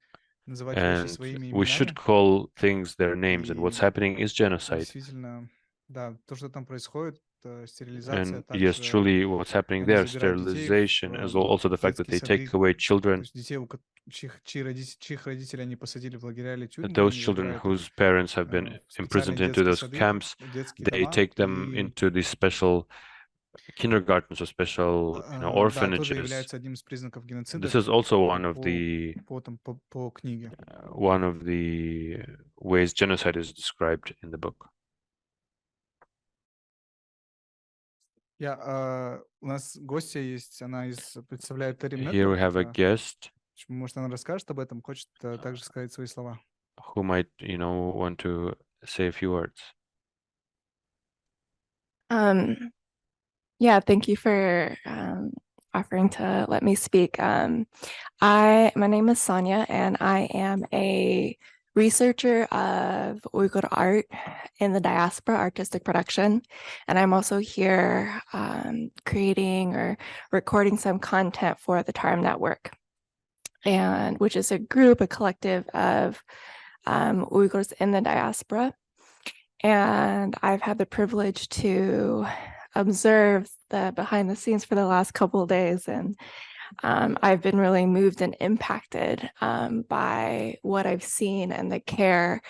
называть вещи And своими we should именами. call things their names, and what's И happening is genocide. действительно, да, то, что там происходит, стерилизация, And yes, также truly, what's happening они there, забирают детей sterilization, as well, also the fact that детские they take сады, away то children, есть детей, чьих родителей они посадили в лагеря или тюрьмы, those они children забирают их whose parents have been в imprisoned специальные into детские those сады, camps, детские they дома. take them И into these special kindergartens or special, да, тоже orphanages. является одним из признаков геноцида This is also one of по книге. one of the ways genocide is described in the book. У нас гостья есть, она представляет Terim Here we have a Network. guest Может, она расскажет об этом, хочет также сказать свои слова. who might, want to say a few words. Yeah, thank you for offering to let me speak. My name is Sonia, and I am a researcher of Uyghur art in the diaspora, artistic production. And I'm also here creating or recording some content for the Tarim Network, and which is a collective of Uyghurs in the diaspora. And I've had the privilege to observe the behind the scenes for the last couple of days, and I've been really moved and impacted by what I've seen and the care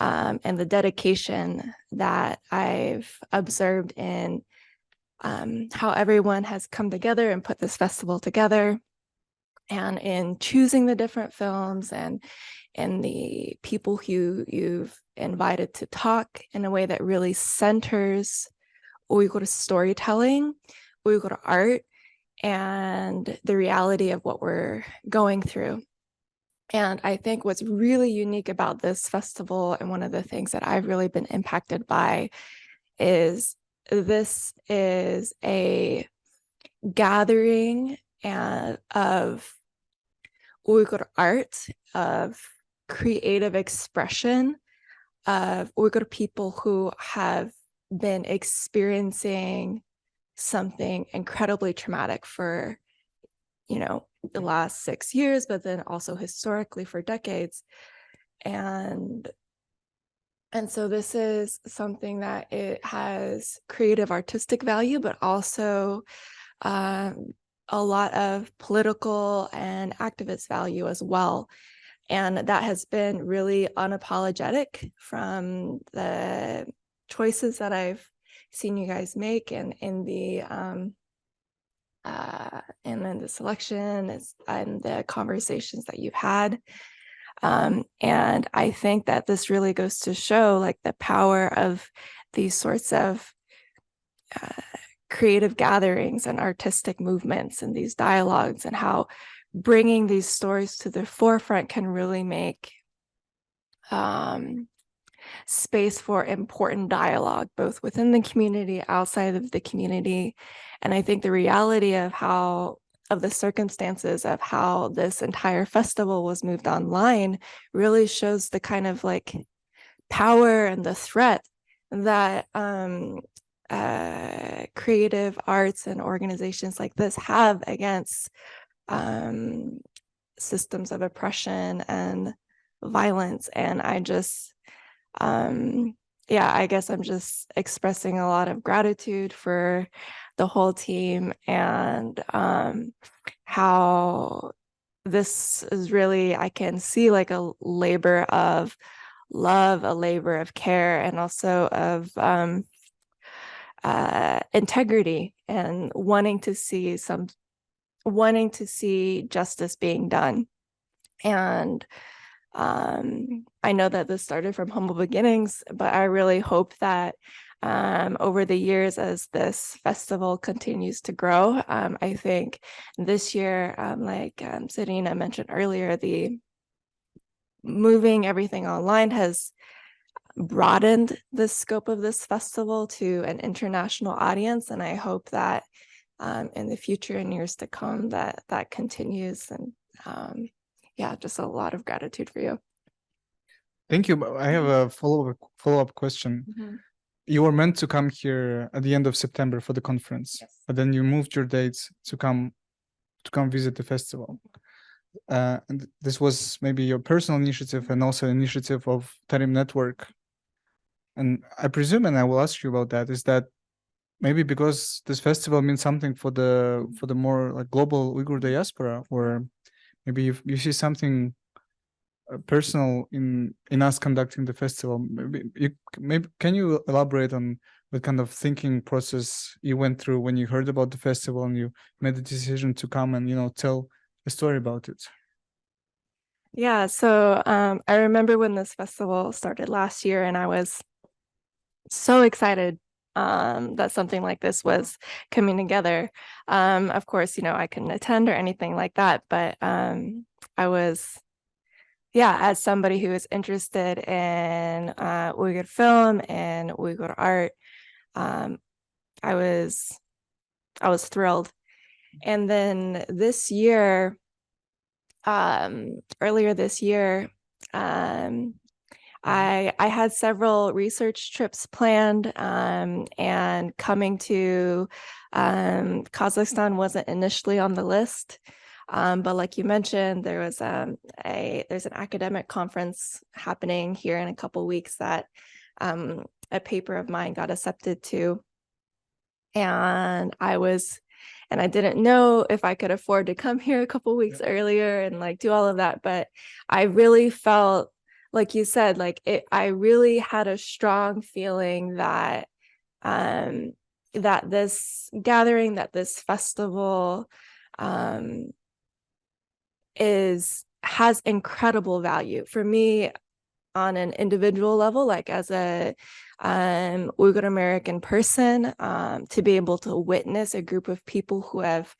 and the dedication that I've observed in how everyone has come together and put this festival together, and in choosing the different films and the people who you've invited to talk in a way that really centers Uyghur storytelling, Uyghur art, and the reality of what we're going through. And I think what's really unique about this festival, and one of the things that I've really been impacted by, is this is a gathering of Uyghur art, of creative expression, of Uyghur people who have been experiencing something incredibly traumatic for, you know, the last 6 years, but then also historically for decades. And so this is something that it has creative artistic value, but also a lot of political and activist value as well. And that has been really unapologetic from the choices that I've seen you guys make and in the selection and the conversations that you've had. And I think that this really goes to show like the power of these sorts of creative gatherings and artistic movements and these dialogues, and how bringing these stories to the forefront can really make space for important dialogue, both within the community, outside of the community. And I think the reality of the circumstances of how this entire festival was moved online really shows the kind of like power and the threat that creative arts and organizations like this have against systems of oppression and violence. And I just, I guess I'm just expressing a lot of gratitude for the whole team, and how this is really, I can see like a labor of love, a labor of care, and also of integrity, and wanting to see justice being done. And I know that this started from humble beginnings, but I really hope that over the years, as this festival continues to grow, I think this year, like Serena mentioned earlier, the moving everything online has broadened the scope of this festival to an international audience. And I hope that in the future and years to come, that continues. And just a lot of gratitude for you. Thank you. I have a follow-up question. Mm-hmm. You were meant to come here at the end of September for the conference, Yes. but then you moved your dates to come visit the festival. And this was maybe your personal initiative and also initiative of Tarim Network. And I presume, and I will ask you about that, is that maybe because this festival means something for the more like global Uyghur diaspora, or maybe you see something personal in us conducting the festival. Maybe can you elaborate on what kind of thinking process you went through when you heard about the festival and you made the decision to come and tell a story about it? Yeah, so I remember when this festival started last year, and I was so excited that something like this was coming together. Of course, I couldn't attend or anything like that, but I was, as somebody who is interested in Uyghur film and Uyghur art, I was thrilled. And then this year, earlier this year, I had several research trips planned, and coming to Kazakhstan wasn't initially on the list. But like you mentioned, there's an academic conference happening here in a couple weeks that a paper of mine got accepted to. And I didn't know if I could afford to come here a couple weeks earlier and like do all of that. But I really felt, like you said, I really had a strong feeling that that this gathering, that this festival has incredible value for me on an individual level, like as a Uyghur American person, to be able to witness a group of people who have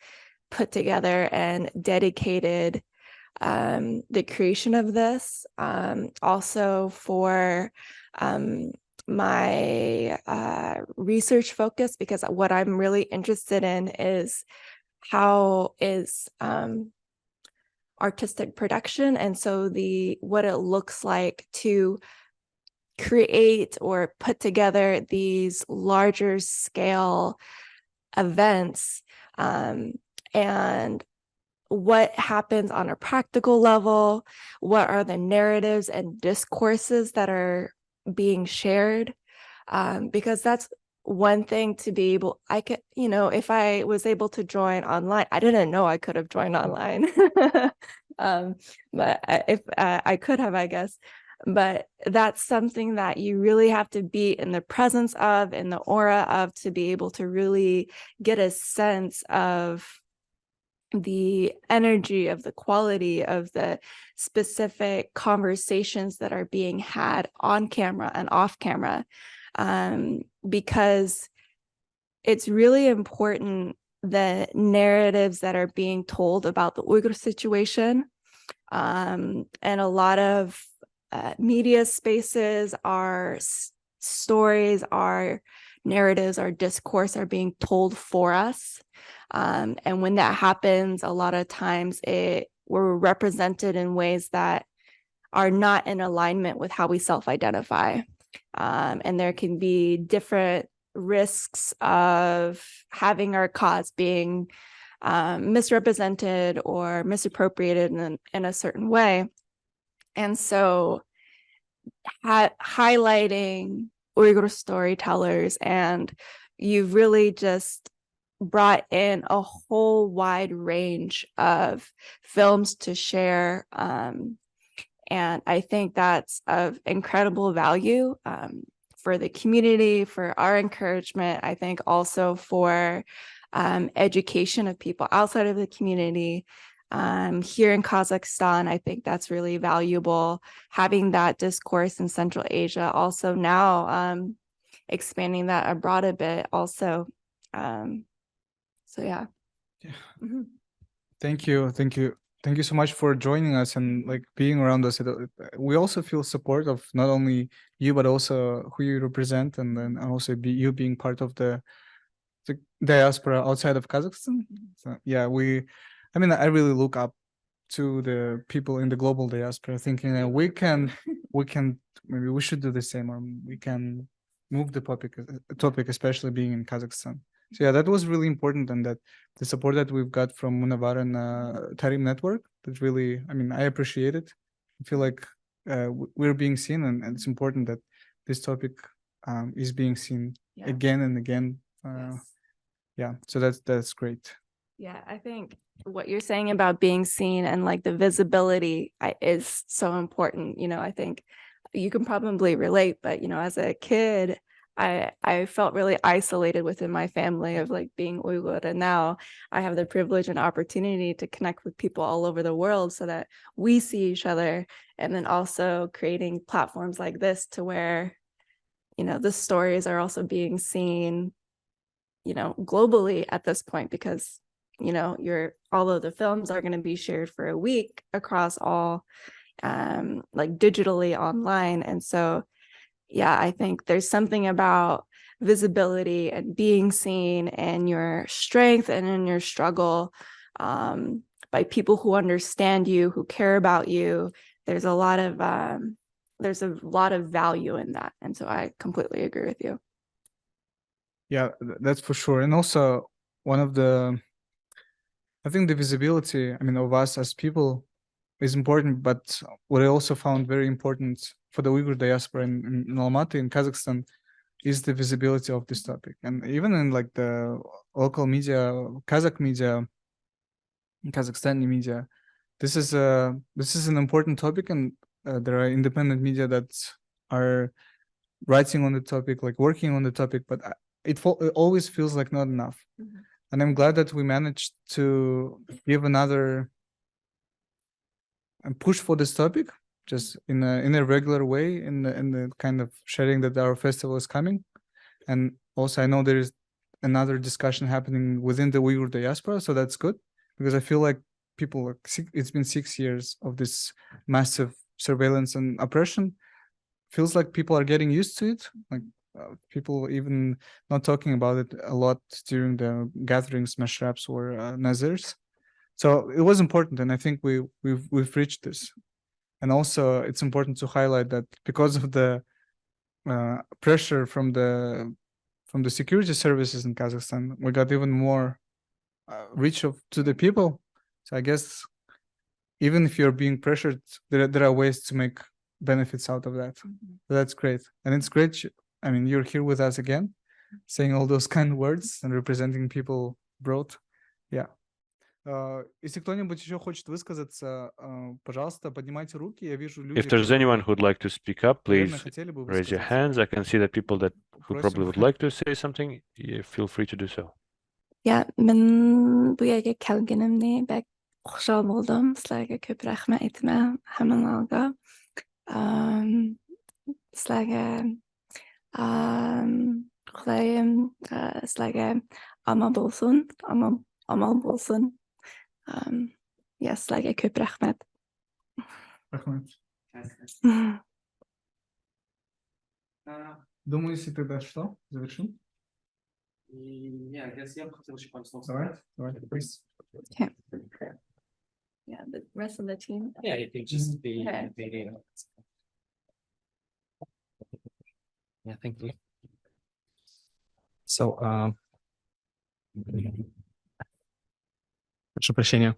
put together and dedicated the creation of this. Also for my research focus, because what I'm really interested in is how is artistic production, and so what it looks like to create or put together these larger scale events, and what happens on a practical level, what are the narratives and discourses that are being shared, because that's one thing to be able, I could, if I was able to join online, I didn't know I could have joined online, but if I could have, I guess. But that's something that you really have to be in the presence of, in the aura of, to be able to really get a sense of the energy, of the quality of the specific conversations that are being had on camera and off camera, because it's really important, the narratives that are being told about the Uyghur situation, and a lot of media spaces, our stories, our narratives, our discourse are being told for us. And when that happens, a lot of times we're represented in ways that are not in alignment with how we self-identify. And there can be different risks of having our cause being misrepresented or misappropriated in a certain way. And so highlighting Uyghur storytellers, and you've really just brought in a whole wide range of films to share. And I think that's of incredible value for the community, for our encouragement. I think also for education of people outside of the community. Here in Kazakhstan, I think that's really valuable, having that discourse in Central Asia, also now expanding that abroad a bit also. So yeah. Mm-hmm. Thank you so much for joining us and like being around us. We also feel support of not only you but also who you represent, and then also you being part of the diaspora outside of Kazakhstan. So yeah, I really look up to the people in the global diaspora, thinking that we can maybe we should do the same, or we can move the topic, especially being in Kazakhstan. So yeah, that was really important, and that the support that we've got from Munavar and Tarim Network, that really, I appreciate it. I feel like we're being seen, and it's important that this topic is being seen again and again. Yes. Yeah, so that's great. Yeah, I think what you're saying about being seen and like the visibility is so important. I think you can probably relate, but as a kid, I felt really isolated within my family of like being Uyghur, and now I have the privilege and opportunity to connect with people all over the world so that we see each other, and then also creating platforms like this to where the stories are also being seen globally at this point, because all of the films are going to be shared for a week across all like digitally online. And so yeah, I think there's something about visibility and being seen and your strength and in your struggle by people who understand you, who care about you. There's a lot of value in that. And so I completely agree with you. Yeah, that's for sure. And also I think the visibility, of us as people is important, but what I also found very important for the Uyghur diaspora in Almaty, in Kazakhstan, is the visibility of this topic. And even in like the local media, Kazakh media, Kazakhstani media, this is an important topic, and there are independent media that are writing on the topic, like working on the topic, but it always feels like not enough. Mm-hmm. And I'm glad that we managed to give another push for this topic, just in a regular way, in the kind of sharing that our festival is coming. And also I know there is another discussion happening within the Uyghur diaspora, so that's good, because I feel like it's been 6 years of this massive surveillance and oppression. Feels like people are getting used to it, like people even not talking about it a lot during the gatherings, mashrabs, or nazirs. So it was important, and I think we've reached this. And also it's important to highlight that because of the pressure from the security services in Kazakhstan, we got even more reach to the people. So I guess even if you're being pressured, there are ways to make benefits out of that. So that's great. And it's great. I mean, you're here with us again, saying all those kind words and representing people abroad. Yeah. Если кто-нибудь еще хочет высказаться, пожалуйста, поднимайте руки. Я вижу люди, If there's anyone who'd like to speak up, please raise your hands. I can see that people that who probably would like to say something, feel free to do so. Ja, men bu yerga kelganimni bek xushal bo'ldim. Sizlarga ko'p rahmat aytaman hammalarga. Sizlarga Xudoyim sizlarga amal bo'lsin, amal bo'lsin. Ja, sizlarga ko'p rahmat. Rahmat. Думаю, если тогда что, завершим? Yeah, I guess я хотел еще пару слов Давай, please. Okay. Yeah, the rest of the team. Yeah, I think just the Yeah, thank you. So, прошу прощения,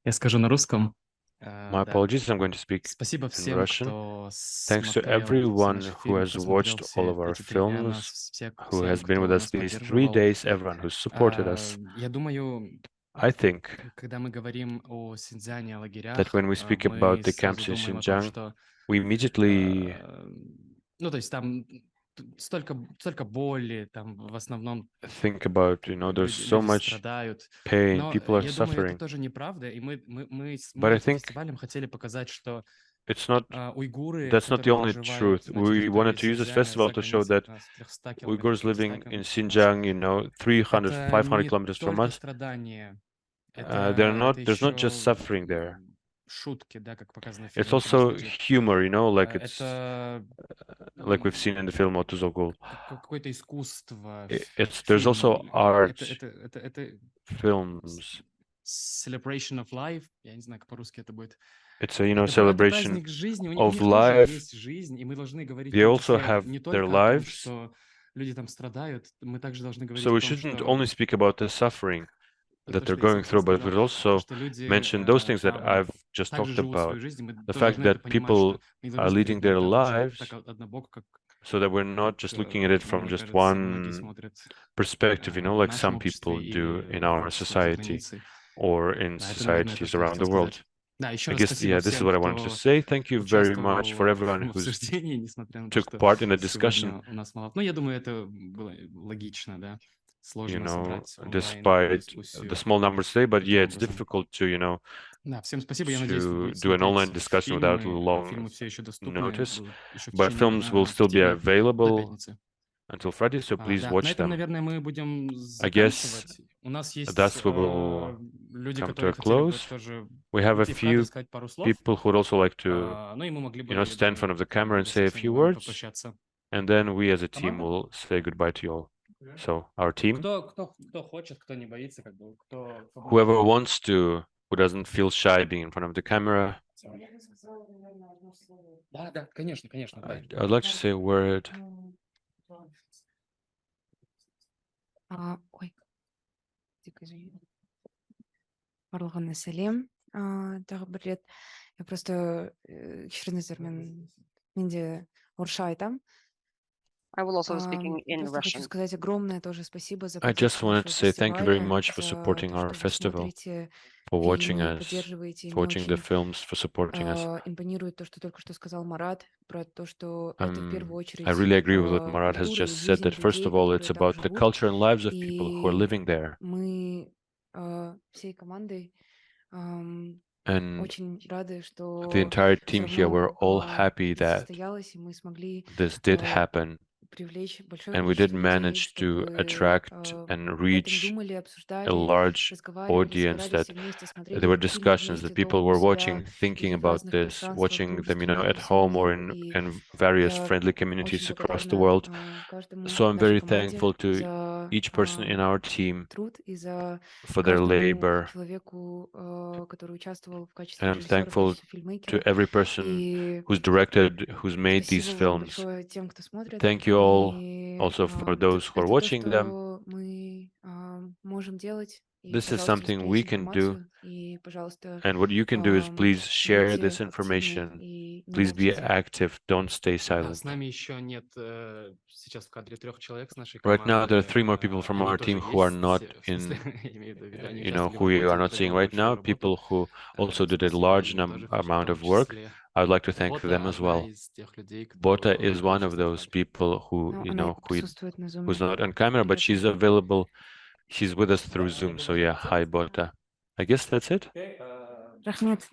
я скажу на русском. My apologies, I'm going to speak Спасибо in всем, Russian. кто Thanks to смотрел everyone наши who фильмы, has кто watched смотрел all все of our эти 3 дня films, нас, who has been кто with us нас these 3 поддерживал. days, everyone who supported us. Я думаю, I think когда мы говорим о Синьцзяне, о лагерях, that when we speak мы about the сразу camps in думаем о том, Xinjiang, что, we immediately ну, то есть там столько боли, там в основном think about, there's so люди much страдают. pain, Но people are я думаю, это suffering. тоже неправда, и мы But I этим think фестивалем хотели показать, что it's not, уйгуры, that's not the которые only проживают truth. на We территории wanted to use this Синьцзяня festival за to show границей that от 300 Uyghurs километров, living 300 in от нас, Xinjiang, 300, это 500 не kilometers from только us, страдания, there's это not just еще suffering there. шутки, да, как показано в It's фильме, это also может быть humor, like it's это like we've seen in the film Otuzogul. какое-то искусство, There's also фильм, art, это films. celebration of life, я не знаю, как по-русски это будет. It's a, Это celebration праздник жизни, у of них тоже life. есть жизнь, и мы должны говорить They в том also числе have не their только о том, lives. что люди там страдают, мы также должны говорить So о we том, shouldn't что only speak about the suffering that то, they're что going Исаакун through, but we'd сказал, то, also что люди mention those things that там I've just также talked живут about. свою жизнь, и мы The тоже fact должны это that понимать, people что мы не are должны leading смотреть their на это lives, так однобоко, so that we're not just looking at it from мне just кажется, многие one смотрят perspective, в like нашем some people обществе do или in в our обществе за society границей. or in Да, это, наверное, то, societies что я around хотел the world. сказать. Да, еще I раз guess, спасибо this is всем, what I wanted to кто say. Thank you very much участвовал for в everyone who's обсуждении, несмотря на то, took что part in the discussion. сегодня у нас мало. Ну, я думаю, это было логично, да. Сложно собрать онлайн despite дискуссию the small numbers today, but yeah, it's таким образом. difficult to, Да, всем спасибо. Я надеюсь, вы to будете do an online смотреть discussion without фильмы. long Фильмы все еще доступны notice. еще в But течение films will 5 still be дней до available пятницы. until Friday, so please Да, watch на этом, them. наверное, мы будем I guess заканчивать. У нас есть that's where we'll люди, come to которые a хотели бы close. тоже We have a выйти в кадр, few сказать пару слов. people who would also like to, Ну и мы могли бы, stand in front of the camera and say a few words, and then we as a team will say goodbye to you all. So our team, кто хочет, кто не боится, как бы, whoever wants to, who doesn't feel shy being in front of the camera, Да, конечно, давай. I'd like to say a word. Ой, дико извини. Барлығына сәлем. Тағы бір рет. Я просто кешіріңіздер, менде орысша айтам. I will also be speaking in Просто хочу Russian. сказать огромное тоже спасибо за I just wanted поддержку to say нашего thank you very фестиваля, much for за supporting то, our что вы festival, смотрите for watching фильмы, us, поддерживаете. for Мне watching the очень films, for supporting us. импонирует то, что только что сказал Марат, про то, что это в первую очередь I really agree with what Marat has культура и just said, жизнь that first людей, of all, it's которые там about the живут. culture and lives of people who are И living there. мы всей командой And очень рады, что the entire team всё here, we're равно all happy это that состоялось, и мы смогли this did happen, привлечь большое and we did количество людей, manage to чтобы attract and об этом reach думали, a обсуждали, large разговаривали, audience, собирались that вместе, смотрели there were этот фильм discussions, that вместе people дома у were себя watching, thinking или в about разных this, пространствах, watching them, дружеских at или home or семейных. И in various я friendly очень communities across the благодарна world. каждому So I'm нашей very команде thankful to за each person in our team труд и за for their каждому labor. человеку, который участвовал в качестве And I'm режиссера, в thankful качестве фильмейкера. to every person И who's directed, who's made these спасибо вам films. большое тем, кто смотрит. Thank you all И also for those who are это то, watching them. что мы можем делать. И, This is пожалуйста, something we распространите can do. информацию. И, пожалуйста, And what you can do is please share будьте this активны information. и не Please be молчите. active. Don't stay Да, с silent. нами еще нет сейчас в кадре 3 человек с нашей Right now, there are команды. 3 more people from Они our тоже team who are есть, not в смысле, in, имею в виду, они you know, участвовали в who we are работе, not seeing проделали right now, большую работу. people who also did a Спасибо large им тоже в amount том of work. числе. I would like to thank Бота them as одна well. из тех людей, кто Bota is one of участвует в those кадре. people who, Ну, you она know, присутствует на Zoom. who's not on camera, but she's available. She's with us through Zoom. So yeah, hi, Bota. I guess that's it. Рахмет.